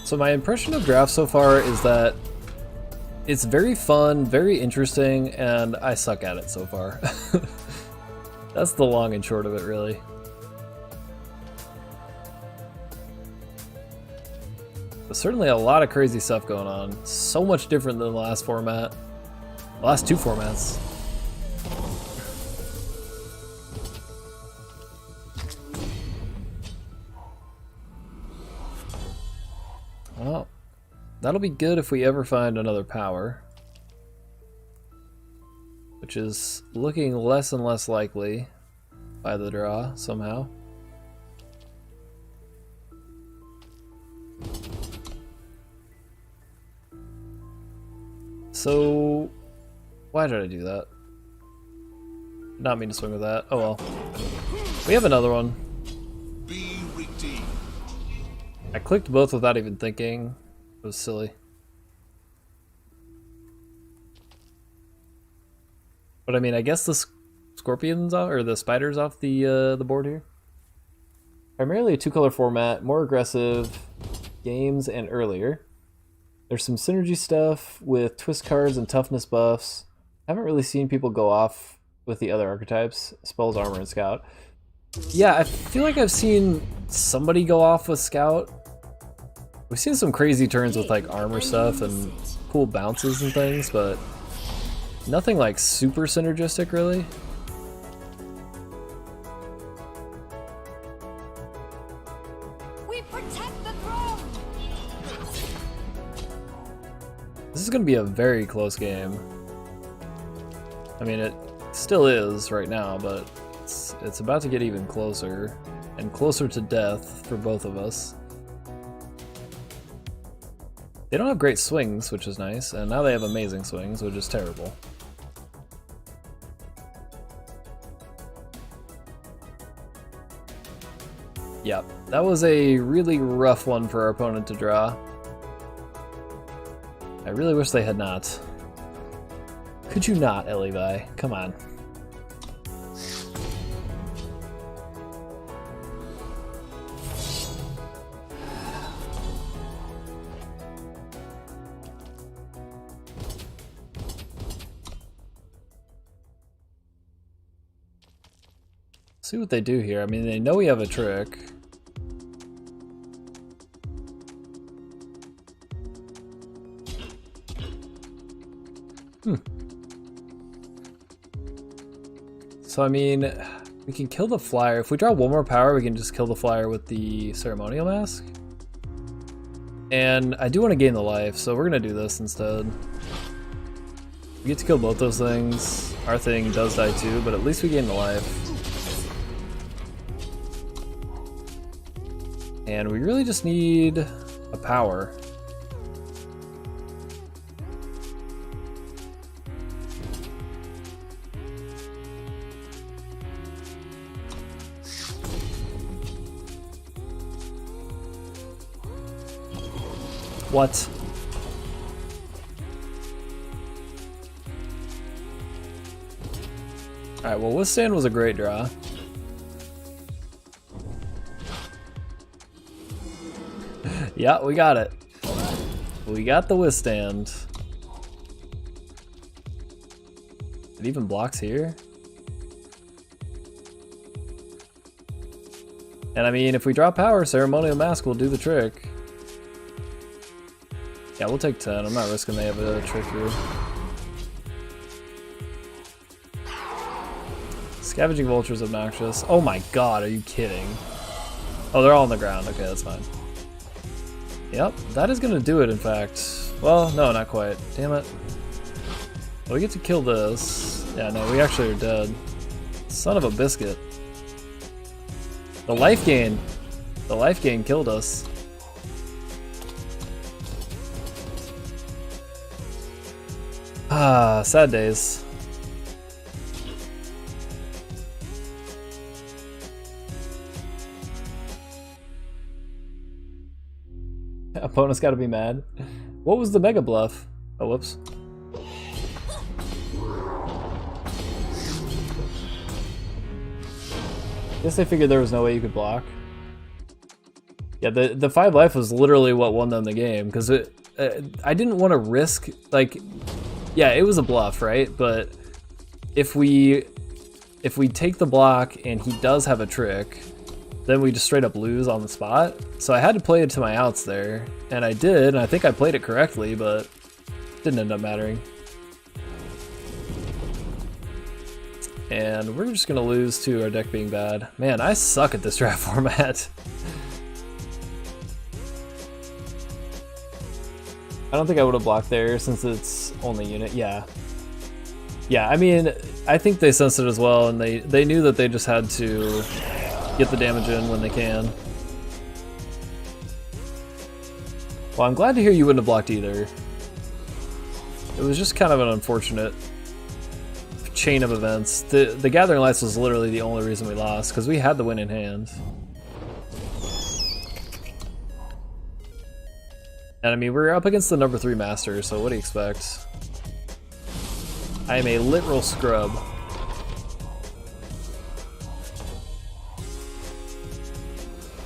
[SPEAKER 1] So my impression of draft so far is that it's very fun, very interesting, and I suck at it so far. That's the long and short of it, really. But certainly a lot of crazy stuff going on. So much different than the last format. The last 2 formats. Well, that'll be good if we ever find another power. Which is looking less and less likely by the draw, somehow. So, why did I do that? Not mean to swing with that. Oh well. We have another one.
[SPEAKER 5] Be redeemed.
[SPEAKER 1] I clicked both without even thinking. It was silly. But I mean, I guess the scorpions off, or the spiders off the board here. Primarily a 2-color format, more aggressive games and earlier. There's some synergy stuff with twist cards and toughness buffs. Haven't really seen people go off with the other archetypes, spells, armor, and scout. Yeah, I feel like I've seen somebody go off with scout. We've seen some crazy turns with like armor stuff and cool bounces and things, but nothing like super synergistic really.
[SPEAKER 2] We protect the throne.
[SPEAKER 1] This is going to be a very close game. I mean, it still is right now, but it's about to get even closer, and closer to death for both of us. They don't have great swings, which is nice, and now they have amazing swings, which is terrible. Yep, that was a really rough one for our opponent to draw. I really wish they had not. Could you not, Levi? Come on. See what they do here. I mean, they know we have a trick. So I mean, we can kill the flyer. If we draw one more power, we can just kill the flyer with the ceremonial mask. And I do want to gain the life, so we're gonna do this instead. We get to kill both those things. Our thing does die too, but at least we gain the life. And we really just need a power. What? Alright, well, Withstand was a great draw. Yeah, we got it. We got the Withstand. It even blocks here. And I mean, if we draw power, Ceremonial Mask will do the trick. Yeah, we'll take 10. I'm not risking they have a trick here. Scavenging Vulture's obnoxious. Oh my god, are you kidding? Oh, they're all on the ground. Okay, that's fine. Yep, that is gonna do it, in fact. Well, no, not quite. Damn it. Well, we get to kill this. Yeah, no, we actually are dead. Son of a biscuit. The life gain. The life gain killed us. Ah, sad days. Opponent's gotta be mad. What was the mega bluff? Oh, whoops. Guess they figured there was no way you could block. Yeah, the 5 life was literally what won them the game, because I didn't want to risk, like, yeah, it was a bluff, right? But if we take the block and he does have a trick, then we just straight up lose on the spot. So I had to play it to my outs there, and I did, and I think I played it correctly, but it didn't end up mattering. And we're just gonna lose to our deck being bad. Man, I suck at this draft format. I don't think I would have blocked there since it's only unit. Yeah. Yeah, I mean, I think they sensed it as well, and they knew that they just had to get the damage in when they can. Well, I'm glad to hear you wouldn't have blocked either. It was just kind of an unfortunate chain of events. The Gathering Lights was literally the only reason we lost, because we had the win in hand. And I mean, we're up against the number 3 master, so what do you expect? I am a literal scrub.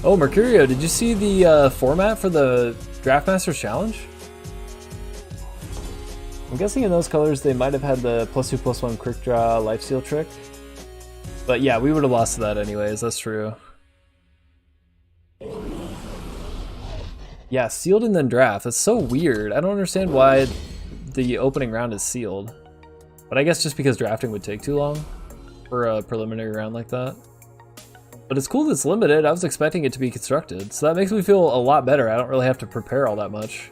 [SPEAKER 1] Oh, Mercurio, did you see the format for the Draft Masters Challenge? I'm guessing in those colors they might have had the +2/+1 quick draw lifesteal trick. But yeah, we would have lost to that anyways, that's true. Yeah, sealed and then draft. That's so weird. I don't understand why the opening round is sealed. But I guess just because drafting would take too long for a preliminary round like that. But it's cool that it's limited. I was expecting it to be constructed. So that makes me feel a lot better. I don't really have to prepare all that much.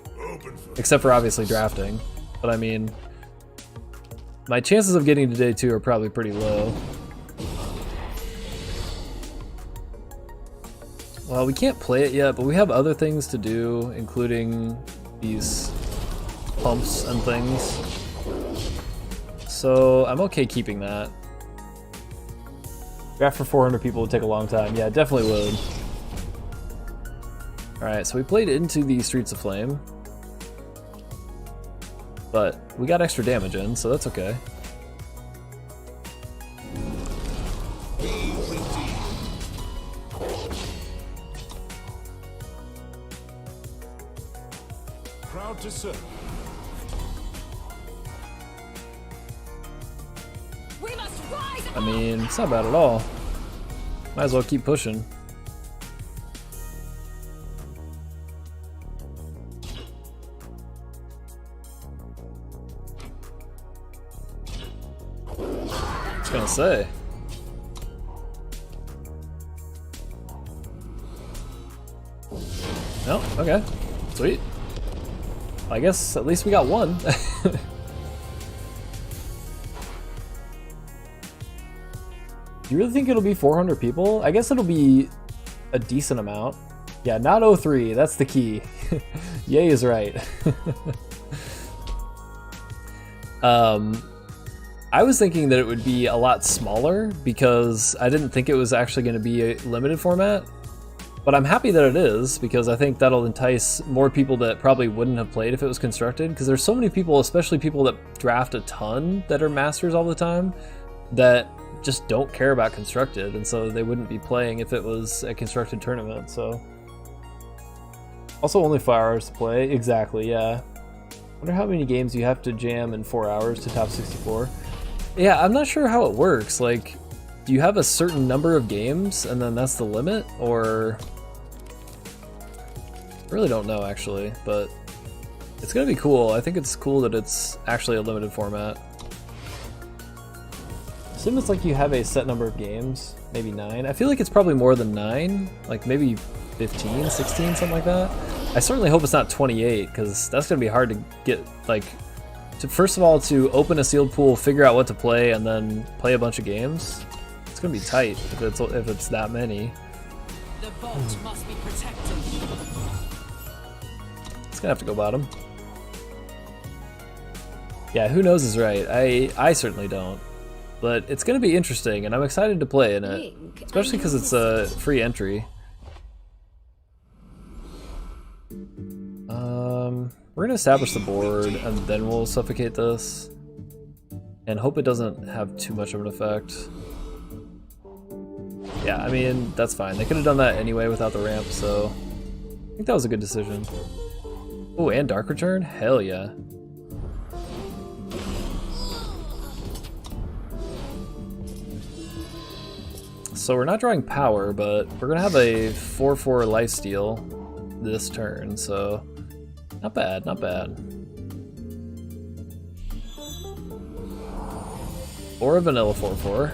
[SPEAKER 1] Except for obviously drafting. But I mean, my chances of getting to day 2 are probably pretty low. Well, we can't play it yet, but we have other things to do, including these pumps and things. So I'm okay keeping that. Draft for 400 people would take a long time. Yeah, it definitely would. Alright, so we played into the Streets of Flame. But we got extra damage in, so that's okay.
[SPEAKER 4] Proud to serve.
[SPEAKER 2] We must rise
[SPEAKER 1] I mean, it's not bad at all. Might as well keep pushing. I was gonna say. No, okay. Sweet. I guess at least we got one. You really think it'll be 400 people? I guess it'll be a decent amount. Yeah, not 03, that's the key. Yay is right. I was thinking that it would be a lot smaller because I didn't think it was actually going to be a limited format. But I'm happy that it is, because I think that'll entice more people that probably wouldn't have played if it was constructed, because there's so many people, especially people that draft a ton that are masters all the time, that just don't care about constructed, and so they wouldn't be playing if it was a constructed tournament. So also only 4 hours to play. Exactly, yeah. Wonder how many games you have to jam in 4 hours to top 64. Yeah, I'm not sure how it works. Like, do you have a certain number of games and then that's the limit, or I really don't know actually, but it's gonna be cool. I think it's cool that it's actually a limited format. Assume it's like you have a set number of games, maybe 9. I feel like it's probably more than 9, like maybe 15, 16, something like that. I certainly hope it's not 28, because that's gonna be hard to get, like, to first of all to open a sealed pool, figure out what to play, and then play a bunch of games. It's gonna be tight if it's that many.
[SPEAKER 3] The vault must be protected.
[SPEAKER 1] It's gonna have to go bottom. Yeah, who knows is right. I certainly don't. But it's gonna be interesting, and I'm excited to play in it, especially because it's a free entry. We're gonna establish the board, and then we'll suffocate this, and hope it doesn't have too much of an effect. Yeah, I mean, that's fine. They could have done that anyway without the ramp, so I think that was a good decision. Oh, and Dark Return? Hell yeah. So we're not drawing power, but we're gonna have a 4/4 lifesteal this turn, so not bad, not bad. Or a vanilla 4/4.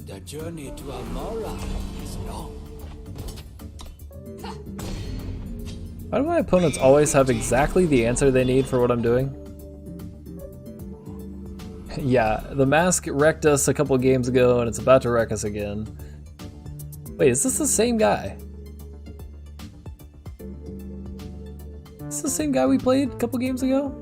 [SPEAKER 4] The journey to Almora is long.
[SPEAKER 1] Why do my opponents always have exactly the answer they need for what I'm doing? Yeah, the mask wrecked us a couple games ago, and it's about to wreck us again. Wait, is this the same guy? Is this the same guy we played a couple games ago?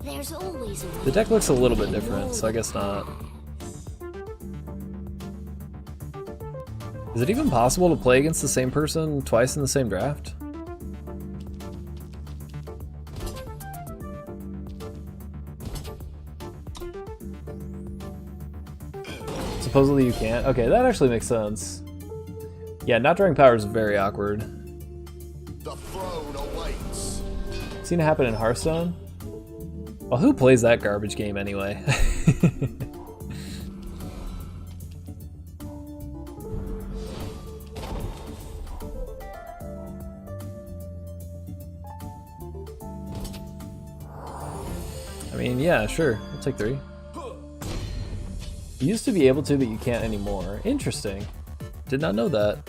[SPEAKER 2] There's always a
[SPEAKER 1] The deck looks a little bit different, so I guess not. Is it even possible to play against the same person twice in the same draft? Supposedly you can't. Okay, that actually makes sense. Yeah, not drawing power is very awkward.
[SPEAKER 5] The throne awaits.
[SPEAKER 1] Seen it happen in Hearthstone? Well, who plays that garbage game anyway? I mean, yeah, sure. I'll take 3. You used to be able to, but you can't anymore. Interesting. Did not know that.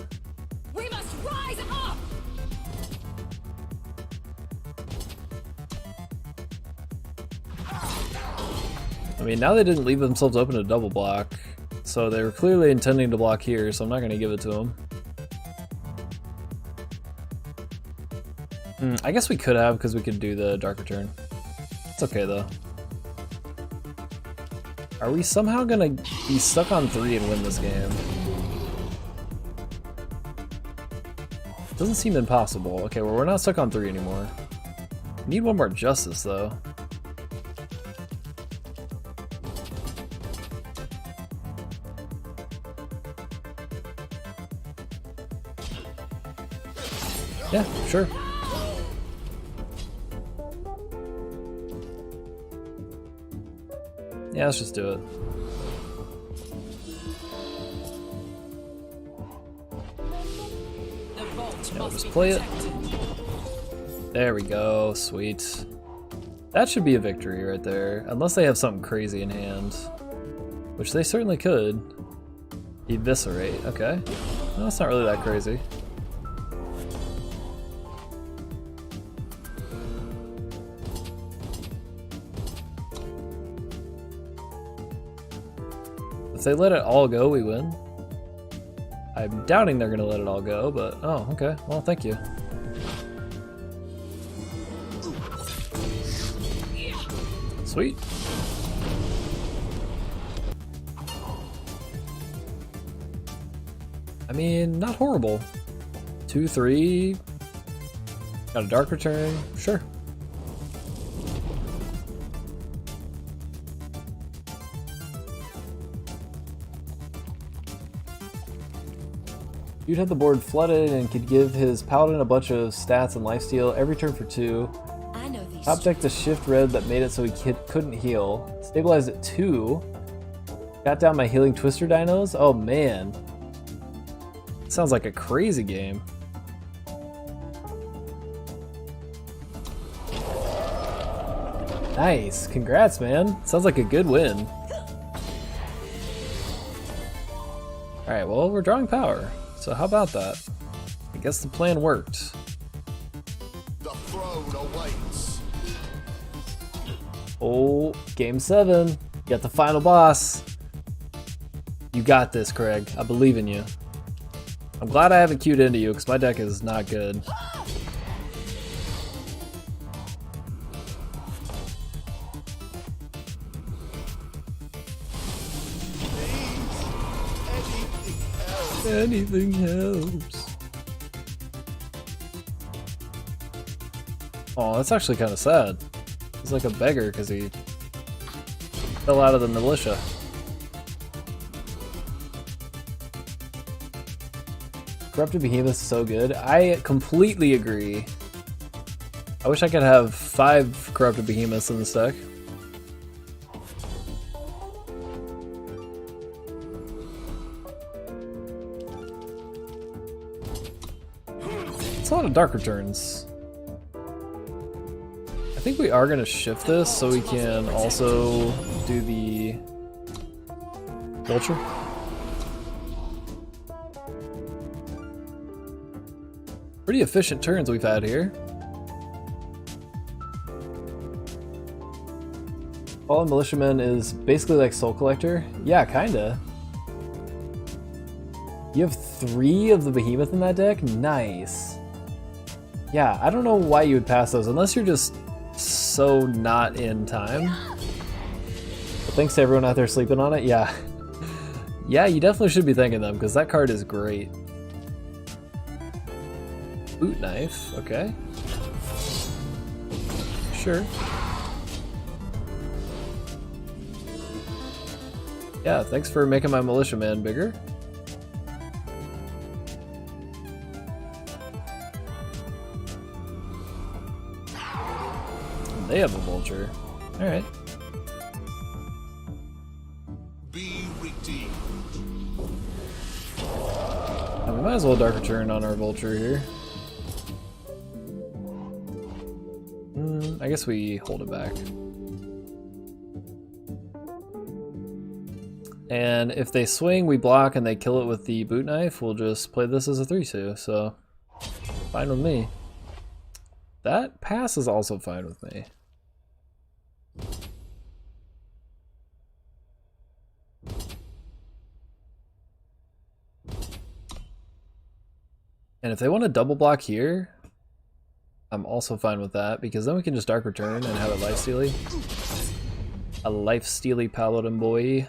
[SPEAKER 2] We must rise up!
[SPEAKER 1] I mean, now they didn't leave themselves open to double block, so they were clearly intending to block here, so I'm not going to give it to them. I guess we could have, because we could do the Dark Return. It's okay, though. Are we somehow going to be stuck on 3 and win this game? Doesn't seem impossible. Okay, well, we're not stuck on 3 anymore. Need one more Justice, though. Yeah, sure. Yeah, let's just do it.
[SPEAKER 3] The vault
[SPEAKER 1] Yeah, we'll
[SPEAKER 3] must
[SPEAKER 1] just
[SPEAKER 3] be
[SPEAKER 1] play it.
[SPEAKER 3] protected.
[SPEAKER 1] There we go, sweet. That should be a victory right there, unless they have something crazy in hand. Which they certainly could. Eviscerate, okay. No, it's not really that crazy. If they let it all go, we win. I'm doubting they're gonna let it all go, but oh, okay. Well, thank you. Sweet. I mean, not horrible. 2, 3. Got a Dark Return. Sure. You'd have the board flooded and could give his paladin a bunch of stats and lifesteal every turn for 2.
[SPEAKER 2] I know these.
[SPEAKER 1] Top decked a shift red that made it so he couldn't heal. Stabilized at 2. Got down my healing twister dinos. Oh man. Sounds like a crazy game. Nice. Congrats, man. Sounds like a good win. Alright, well, we're drawing power. So how about that? I guess the plan worked.
[SPEAKER 5] The throne awaits.
[SPEAKER 1] Oh, game 7. You got the final boss. You got this, Craig. I believe in you. I'm glad I haven't queued into you because my deck is not good. Anything helps. Oh, that's actually kind of sad. He's like a beggar because he fell out of the militia. Corrupted Behemoth is so good. I completely agree. I wish I could have 5 Corrupted Behemoths in this deck. It's a lot of Dark Returns. I think we are going to shift this so we can also do the Vulture. Pretty efficient turns we've had here. Fallen Militiaman is basically like Soul Collector. Yeah, kinda. You have 3 of the Behemoth in that deck? Nice. Yeah, I don't know why you would pass those, unless you're just so not in time. But thanks to everyone out there sleeping on it, yeah. Yeah, you definitely should be thanking them, because that card is great. Boot knife, okay. Sure. Yeah, thanks for making my militiaman bigger. They have a vulture. Alright.
[SPEAKER 5] Be redeemed.
[SPEAKER 1] We might as well Dark Return on our vulture here. I guess we hold it back. And if they swing, we block, and they kill it with the boot knife, we'll just play this as a 3-2, so fine with me. That pass is also fine with me. And if they want to double block here, I'm also fine with that, because then we can just Dark Return and have a lifestealy. A lifestealy paladin boy.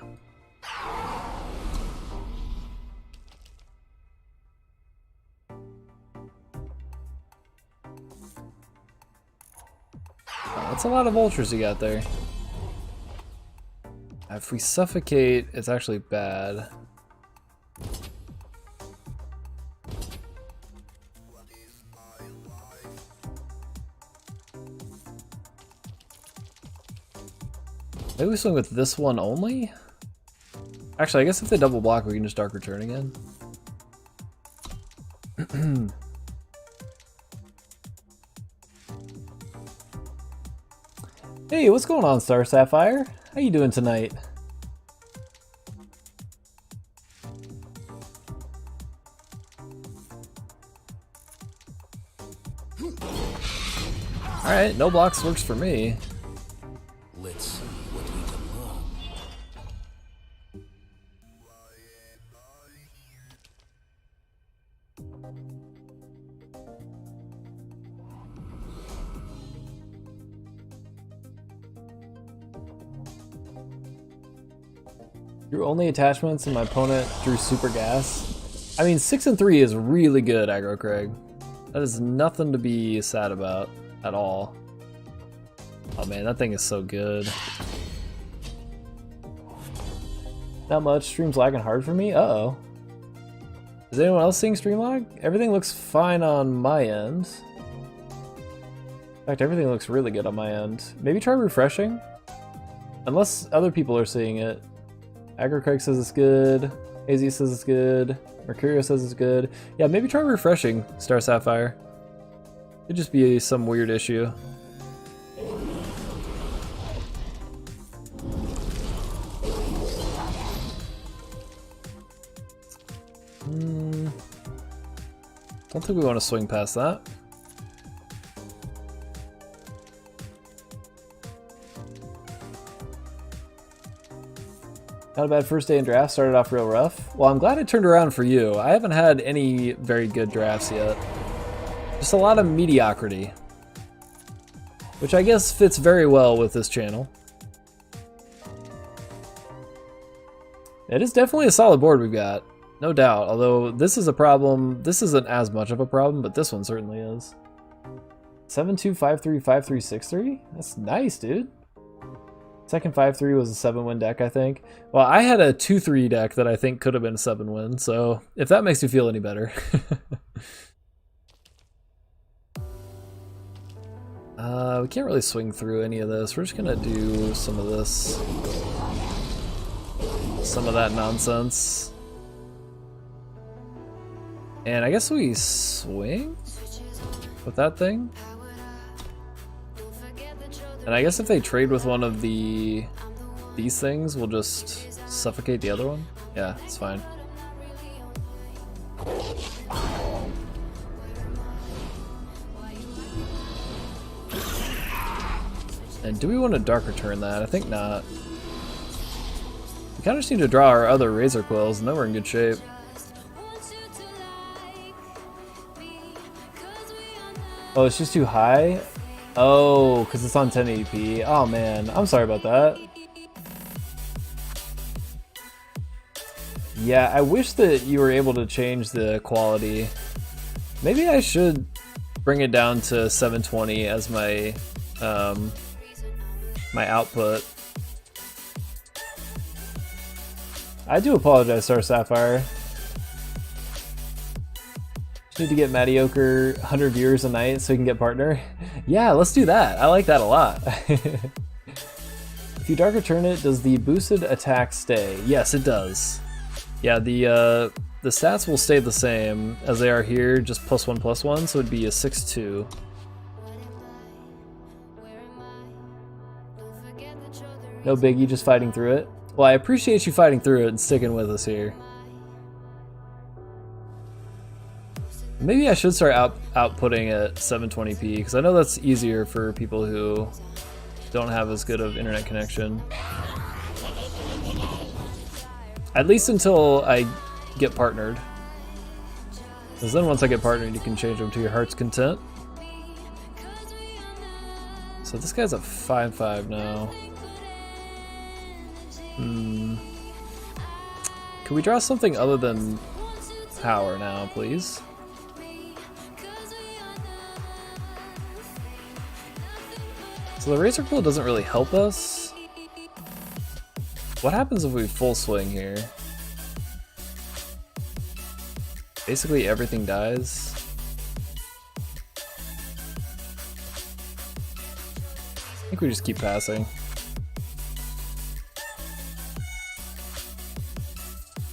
[SPEAKER 1] That's a lot of vultures you got there. If we suffocate, it's actually bad. Maybe we swing with this one only? Actually, I guess if they double block, we can just Dark Return again. Hey, what's going on, Star Sapphire? How you doing tonight? Alright, no blocks works for me.
[SPEAKER 4] Let's see what we can learn.
[SPEAKER 1] Drew only attachments and my opponent drew super gas. I mean, 6 and 3 is really good, Aggro Craig. That is nothing to be sad about at all. Oh man, that thing is so good. Not much. Stream's lagging hard for me? Uh-oh. Is anyone else seeing stream lag? Everything looks fine on my end. In fact, everything looks really good on my end. Maybe try refreshing? Unless other people are seeing it. Aggro Craig says it's good. AZ says it's good. Mercurio says it's good. Yeah, maybe try refreshing, Star Sapphire. Could just be some weird issue. Don't think we want to swing past that. Not a bad first day in draft, started off real rough. Well, I'm glad it turned around for you. I haven't had any very good drafts yet. Just a lot of mediocrity. Which I guess fits very well with this channel. It is definitely a solid board we've got. No doubt, although this is a problem. This isn't as much of a problem, but this one certainly is. 7-2, 5-3, 5-3, 6-3? That's nice, dude. Second 5-3 was a 7-win deck, I think. Well, I had a 2-3 deck that I think could have been a 7-win, so if that makes you feel any better. We can't really swing through any of this. We're just gonna do some of this. Some of that nonsense. And I guess we swing with that thing. And I guess if they trade with one of these things, we'll just suffocate the other one. Yeah, it's fine. And do we want to Dark Return that? I think not. We kind of just need to draw our other Razorquills, and then we're in good shape. Oh, it's just too high? Oh, because it's on 1080p. Oh man, I'm sorry about that. Yeah, I wish that you were able to change the quality. Maybe I should bring it down to 720 as my my output. I do apologize, Star Sapphire. Just need to get Mattyocre 100 viewers a night so we can get partner. Yeah, let's do that. I like that a lot. If you Dark Return it, does the boosted attack stay? Yes, it does. Yeah, the stats will stay the same as they are here, just +1/+1, so it'd be a 6/2. No biggie, just fighting through it. Well, I appreciate you fighting through it and sticking with us here. Maybe I should start outputting at 720p, because I know that's easier for people who don't have as good of internet connection. At least until I get partnered. Because then once I get partnered, you can change them to your heart's content. So this guy's a 5/5 now. Can we draw something other than power now, please? So the Razorquill doesn't really help us. What happens if we full swing here? Basically everything dies. I think we just keep passing.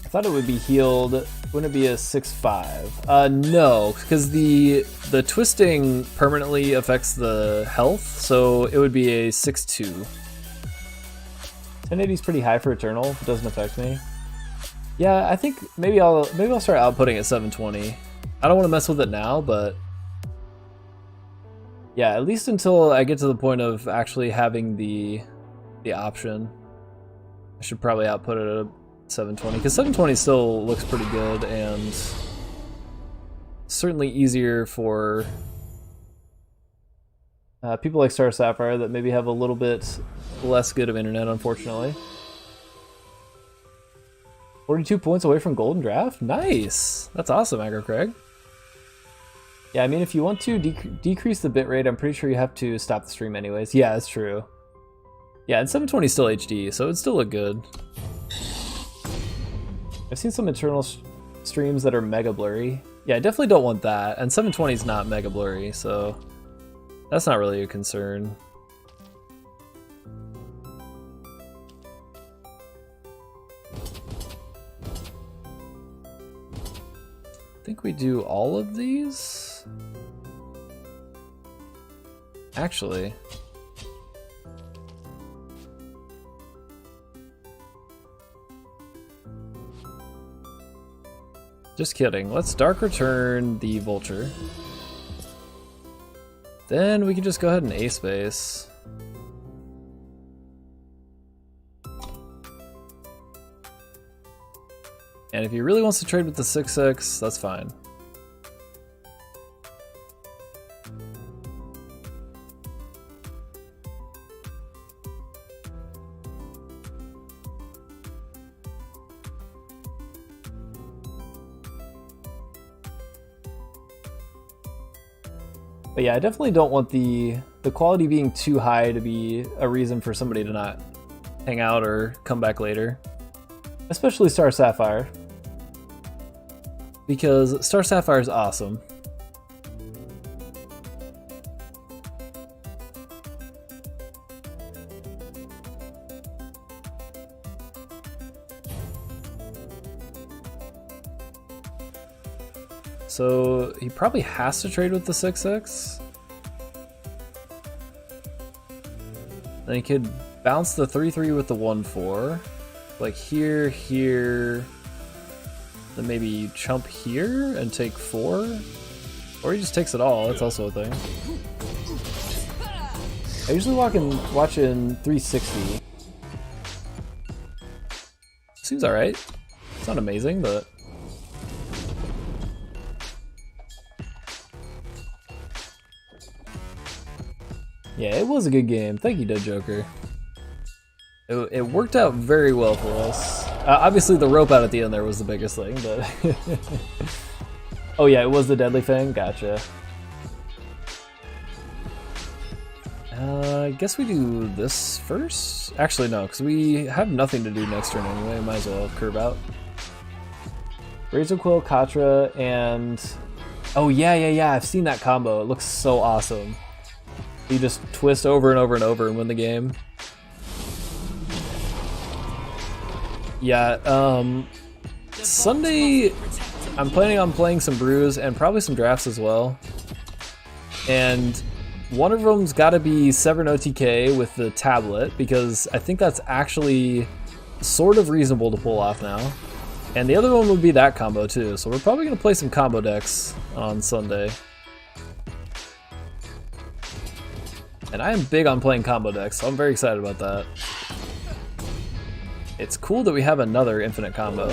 [SPEAKER 1] I thought it would be healed. Wouldn't it be a 6/5? No, because the twisting permanently affects the health, so it would be a 6/2. 1080 is pretty high for Eternal. It doesn't affect me. Yeah, I think maybe I'll start outputting at 720. I don't want to mess with it now, but yeah, at least until I get to the point of actually having the option, I should probably output it at 720, because 720 still looks pretty good and certainly easier for people like Star Sapphire that maybe have a little bit less good of internet, unfortunately. 42 points away from Golden Draft? Nice! That's awesome, Aggro Craig. Yeah, I mean, if you want to decrease the bitrate, I'm pretty sure you have to stop the stream anyways. Yeah, that's true. Yeah, and 720 is still HD, so it'd still look good. I've seen some internal streams that are mega blurry. Yeah, I definitely don't want that, and 720 is not mega blurry, so that's not really a concern. I think we do all of these? Actually. Just kidding. Let's Dark Return the Vulture. Then we can just go ahead and ace base. And if he really wants to trade with the 6/6, that's fine. But yeah, I definitely don't want the quality being too high to be a reason for somebody to not hang out or come back later. Especially Star Sapphire. Because Star Sapphire is awesome. So he probably has to trade with the 6/6. Then he could bounce the 3/3 with the 1/4. Like here, here. Then maybe you chump here and take 4? Or he just takes it all, that's also a thing. I usually watch in 360. Seems alright. It's not amazing, but... yeah, it was a good game. Thank you, Joker. It worked out very well for us. Obviously the rope out at the end there was the biggest thing, but... Oh yeah, it was the Deadly Fang? Gotcha. I guess we do this first? Actually no, because we have nothing to do next turn anyway, might as well curve out. Razorquill, Katra, and... Oh yeah, I've seen that combo. It looks so awesome. You just twist over and over and over and win the game. Yeah, Sunday I'm planning on playing some brews and probably some drafts as well. And one of them's gotta be Severn OTK with the tablet, because I think that's actually sort of reasonable to pull off now. And the other one would be that combo too, so we're probably gonna play some combo decks on Sunday. And I am big on playing combo decks, so I'm very excited about that. It's cool that we have another infinite combo.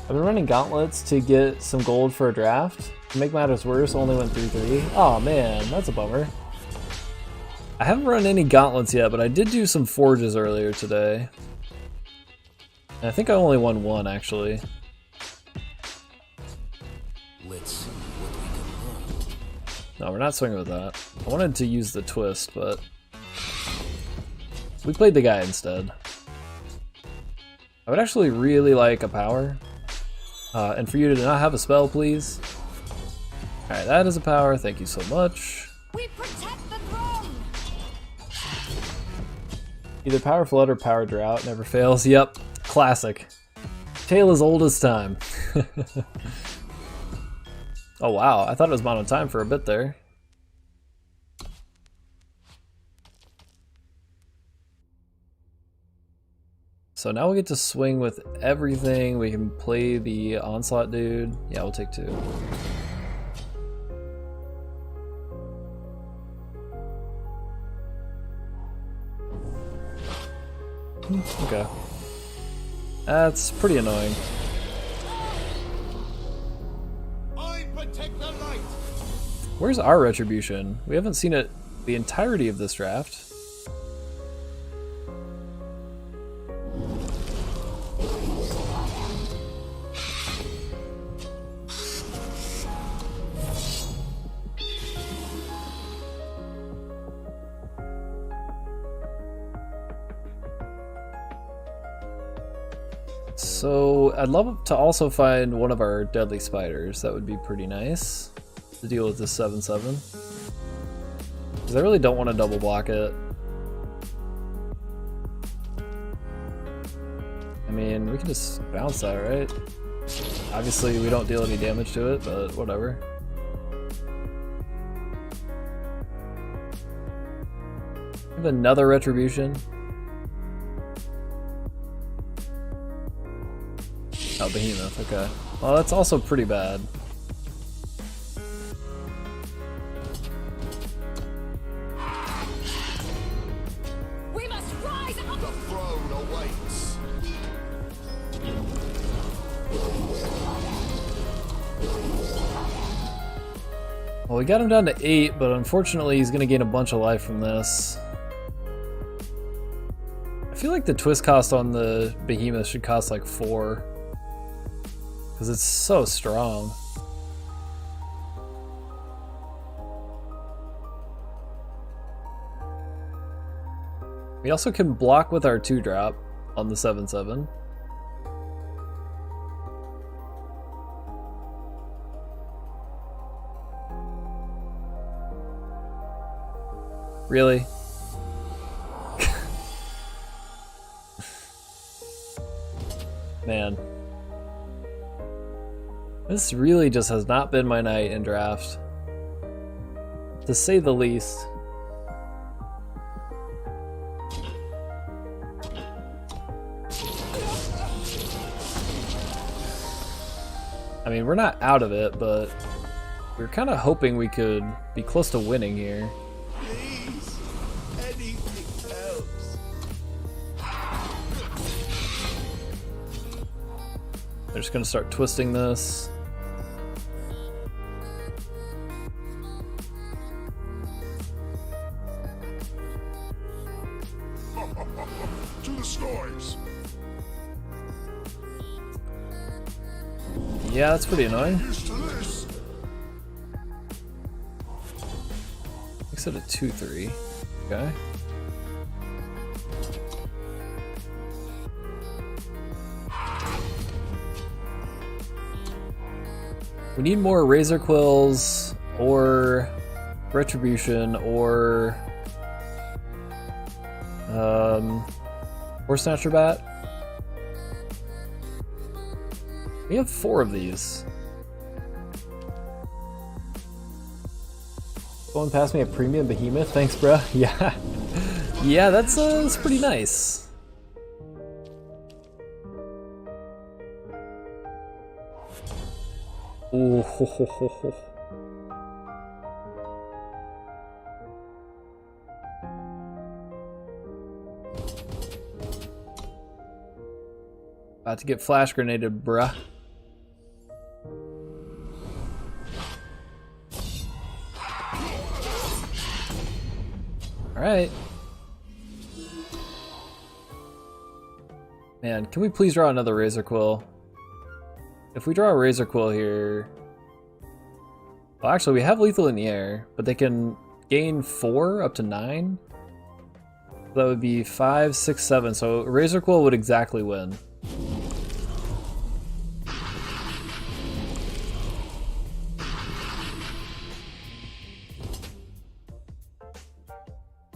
[SPEAKER 1] I've been running gauntlets to get some gold for a draft. To make matters worse, only went 3-3. Oh man, that's a bummer. I haven't run any gauntlets yet, but I did do some forges earlier today. And I think I only won one, actually.
[SPEAKER 4] Let's see what we can learn.
[SPEAKER 1] No, we're not swinging with that. I wanted to use the twist, but we played the guy instead. I would actually really like a power. And for you to not have a spell, please. Alright, that is a power. Thank you so much.
[SPEAKER 2] We protect the throne.
[SPEAKER 1] Either power flood or power drought. Never fails. Yep. Classic. Tale as old as time. Oh wow, I thought it was mono time for a bit there. So now we get to swing with everything. We can play the onslaught dude. Yeah, we'll take 2. Okay. That's pretty annoying.
[SPEAKER 5] I protect the light.
[SPEAKER 1] Where's our retribution? We haven't seen it the entirety of this draft. So I'd love to also find one of our deadly spiders. That would be pretty nice to deal with this 7/7. Because I really don't want to double block it. I mean, we can just bounce that, right? Obviously we don't deal any damage to it, but whatever. I have another retribution. Oh, Behemoth, okay. Well, that's also pretty bad.
[SPEAKER 2] We must rise up.
[SPEAKER 5] The throne awaits.
[SPEAKER 1] Well, we got him down to 8, but unfortunately he's gonna gain a bunch of life from this. I feel like the twist cost on the Behemoth should cost like 4. Because it's so strong. We also can block with our 2-drop on the 7/7. Really? Man. This really just has not been my night in draft, to say the least. I mean, we're not out of it, but we're kind of hoping we could be close to winning here.
[SPEAKER 5] Please, anything helps.
[SPEAKER 1] They're just gonna start twisting this.
[SPEAKER 5] To the stars.
[SPEAKER 1] Yeah, that's pretty annoying.
[SPEAKER 5] Used to this.
[SPEAKER 1] Makes it a 2-3. Okay. We need more Razorquills or Retribution or Horse Snatcher Bat. We have 4 of these. Going past me a premium behemoth, thanks, bro. Yeah, yeah, that's pretty nice. Ooh, ho, ho, ho, ho. About to get flash grenaded, bruh. Alright. Man, can we please draw another Razorquill? If we draw a Razorquill here... Well, actually, we have lethal in the air, but they can gain 4 up to 9. That would be 5, 6, 7, so Razorquill would exactly win.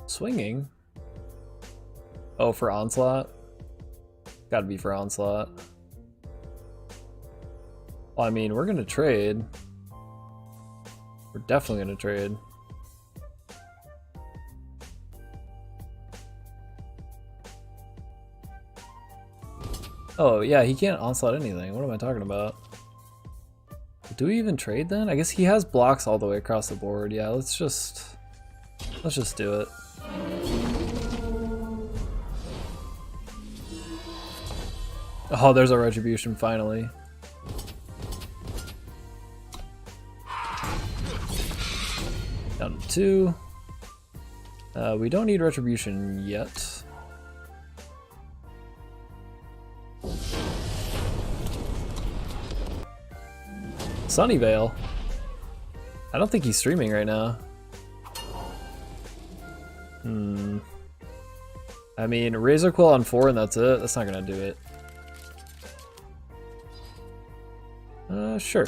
[SPEAKER 1] Swinging? Oh, for Onslaught? Gotta be for Onslaught. Well, I mean, we're gonna trade. We're definitely gonna trade. Oh, yeah, he can't Onslaught anything. What am I talking about? Do we even trade then? I guess he has blocks all the way across the board. Yeah, let's just do it. Oh, there's our Retribution finally. Down to 2. We don't need Retribution yet. Sunnyvale. I don't think he's streaming right now. I mean, Razorquill on 4 and that's it. That's not gonna do it. Sure.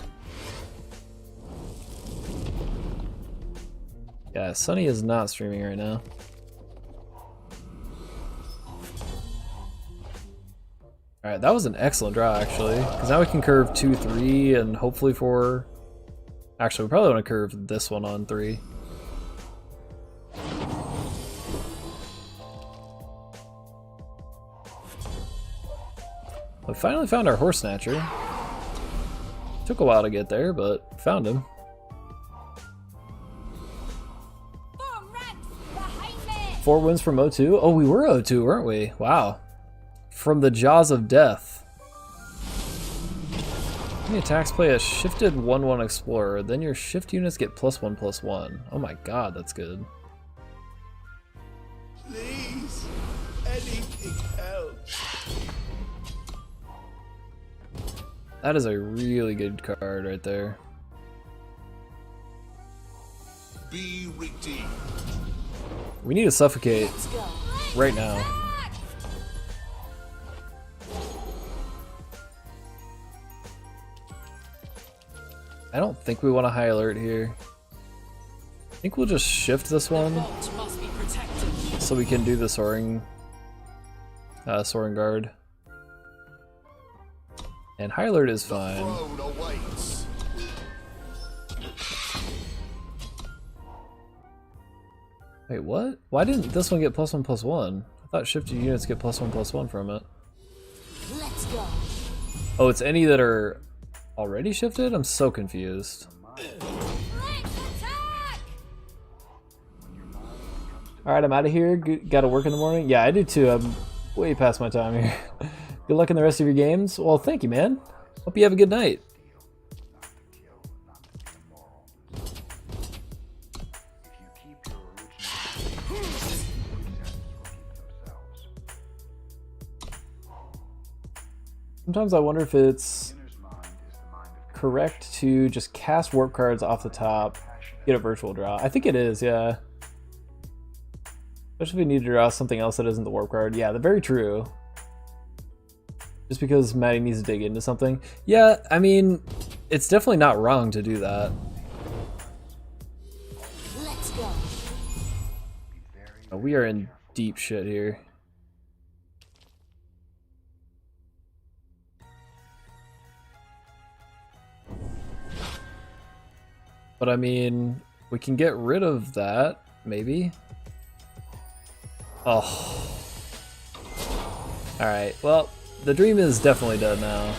[SPEAKER 1] Yeah, Sunny is not streaming right now. Alright, that was an excellent draw, actually. Because now we can curve 2, 3, and hopefully 4. Actually, we probably want to curve this one on 3. We finally found our Horse Snatcher. Took a while to get there, but found him.
[SPEAKER 2] Behind me!
[SPEAKER 1] 4 wins from 0-2. Oh, we were 0-2, weren't we? Wow. From the jaws of death. Any attacks play a shifted 1/1 explorer, then your shift units get +1/+1. Oh my god, that's good.
[SPEAKER 5] Please, anything helps.
[SPEAKER 1] That is a really good card right there.
[SPEAKER 5] Be redeemed.
[SPEAKER 1] We need to suffocate right now. I don't think we want a high alert here. I think we'll just shift this one
[SPEAKER 3] Vault must be protected.
[SPEAKER 1] so we can do the soaring guard. And high alert is fine.
[SPEAKER 5] Throne awaits.
[SPEAKER 1] Wait, what? Why didn't this one get +1/+1? I thought shifted units get +1/+1 from it.
[SPEAKER 2] Let's go.
[SPEAKER 1] Oh, it's any that are already shifted? I'm so confused.
[SPEAKER 2] Let's attack!
[SPEAKER 1] Alright, I'm out of here. Gotta work in the morning. Yeah, I do too. I'm way past my time here. Good luck in the rest of your games. Well, thank you, man. Hope you have a good night. Sometimes I wonder if it's correct to just cast warp cards off the top, get a virtual draw. I think it is, yeah. Especially if you need to draw something else that isn't the warp card. Yeah, that's very true. Just because Matty needs to dig into something. Yeah, I mean, it's definitely not wrong to do that.
[SPEAKER 2] Let's go.
[SPEAKER 1] We are in deep shit here. But I mean, we can get rid of that, maybe. Oh. Alright, well, the dream is definitely dead now.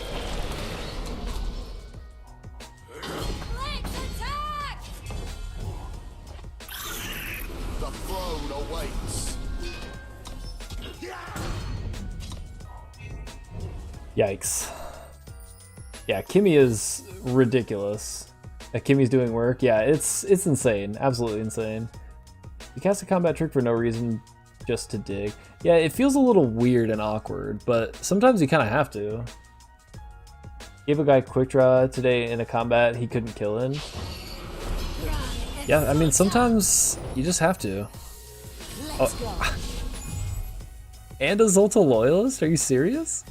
[SPEAKER 2] Let's attack!
[SPEAKER 5] The throne awaits.
[SPEAKER 1] Yikes. Yeah, Kimmy is ridiculous. That Kimmy's doing work, yeah, it's insane, absolutely insane. You cast a combat trick for no reason, just to dig. Yeah, it feels a little weird and awkward, but sometimes you kind of have to. Gave a guy quick draw today in a combat he couldn't kill in. Yeah, I mean, sometimes you just have to.
[SPEAKER 2] Let's go.
[SPEAKER 1] And a Zolta loyalist? Are you serious?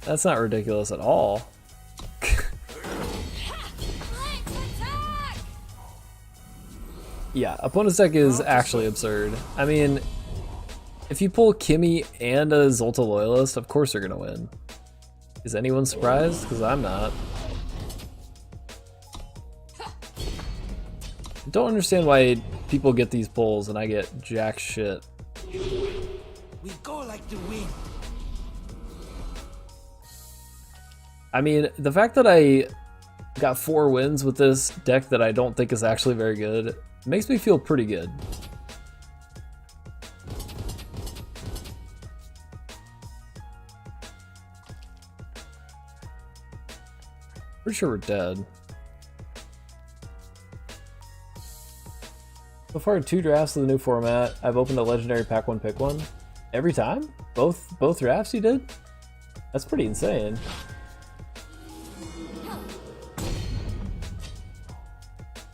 [SPEAKER 1] That's not ridiculous at all. Yeah, opponent's deck is actually absurd. I mean, if you pull Kimmy and a Zolta loyalist, of course you're gonna win. Is anyone surprised? Because I'm not. I don't understand why people get these pulls and I get jack shit.
[SPEAKER 3] We go like the wind.
[SPEAKER 1] I mean, the fact that I got 4 wins with this deck that I don't think is actually very good makes me feel pretty good. Pretty sure we're dead. So far, 2 drafts of the new format. I've opened a legendary pack 1 pick 1. Every time? Both drafts you did? That's pretty insane.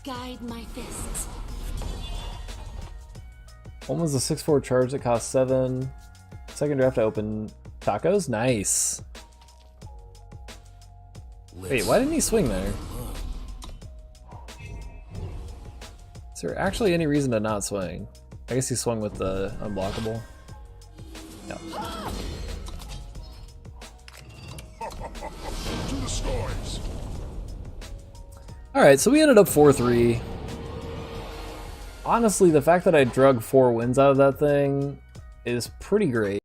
[SPEAKER 2] Guide my fists.
[SPEAKER 1] One was a 6/4 charge that cost 7. Second draft I opened tacos? Nice. Wait, why didn't he swing there? Is there actually any reason to not swing? I guess he swung with the unblockable. No.
[SPEAKER 5] To the scores.
[SPEAKER 1] Alright, so we ended up 4-3. Honestly, the fact that I drug 4 wins out of that thing is pretty great.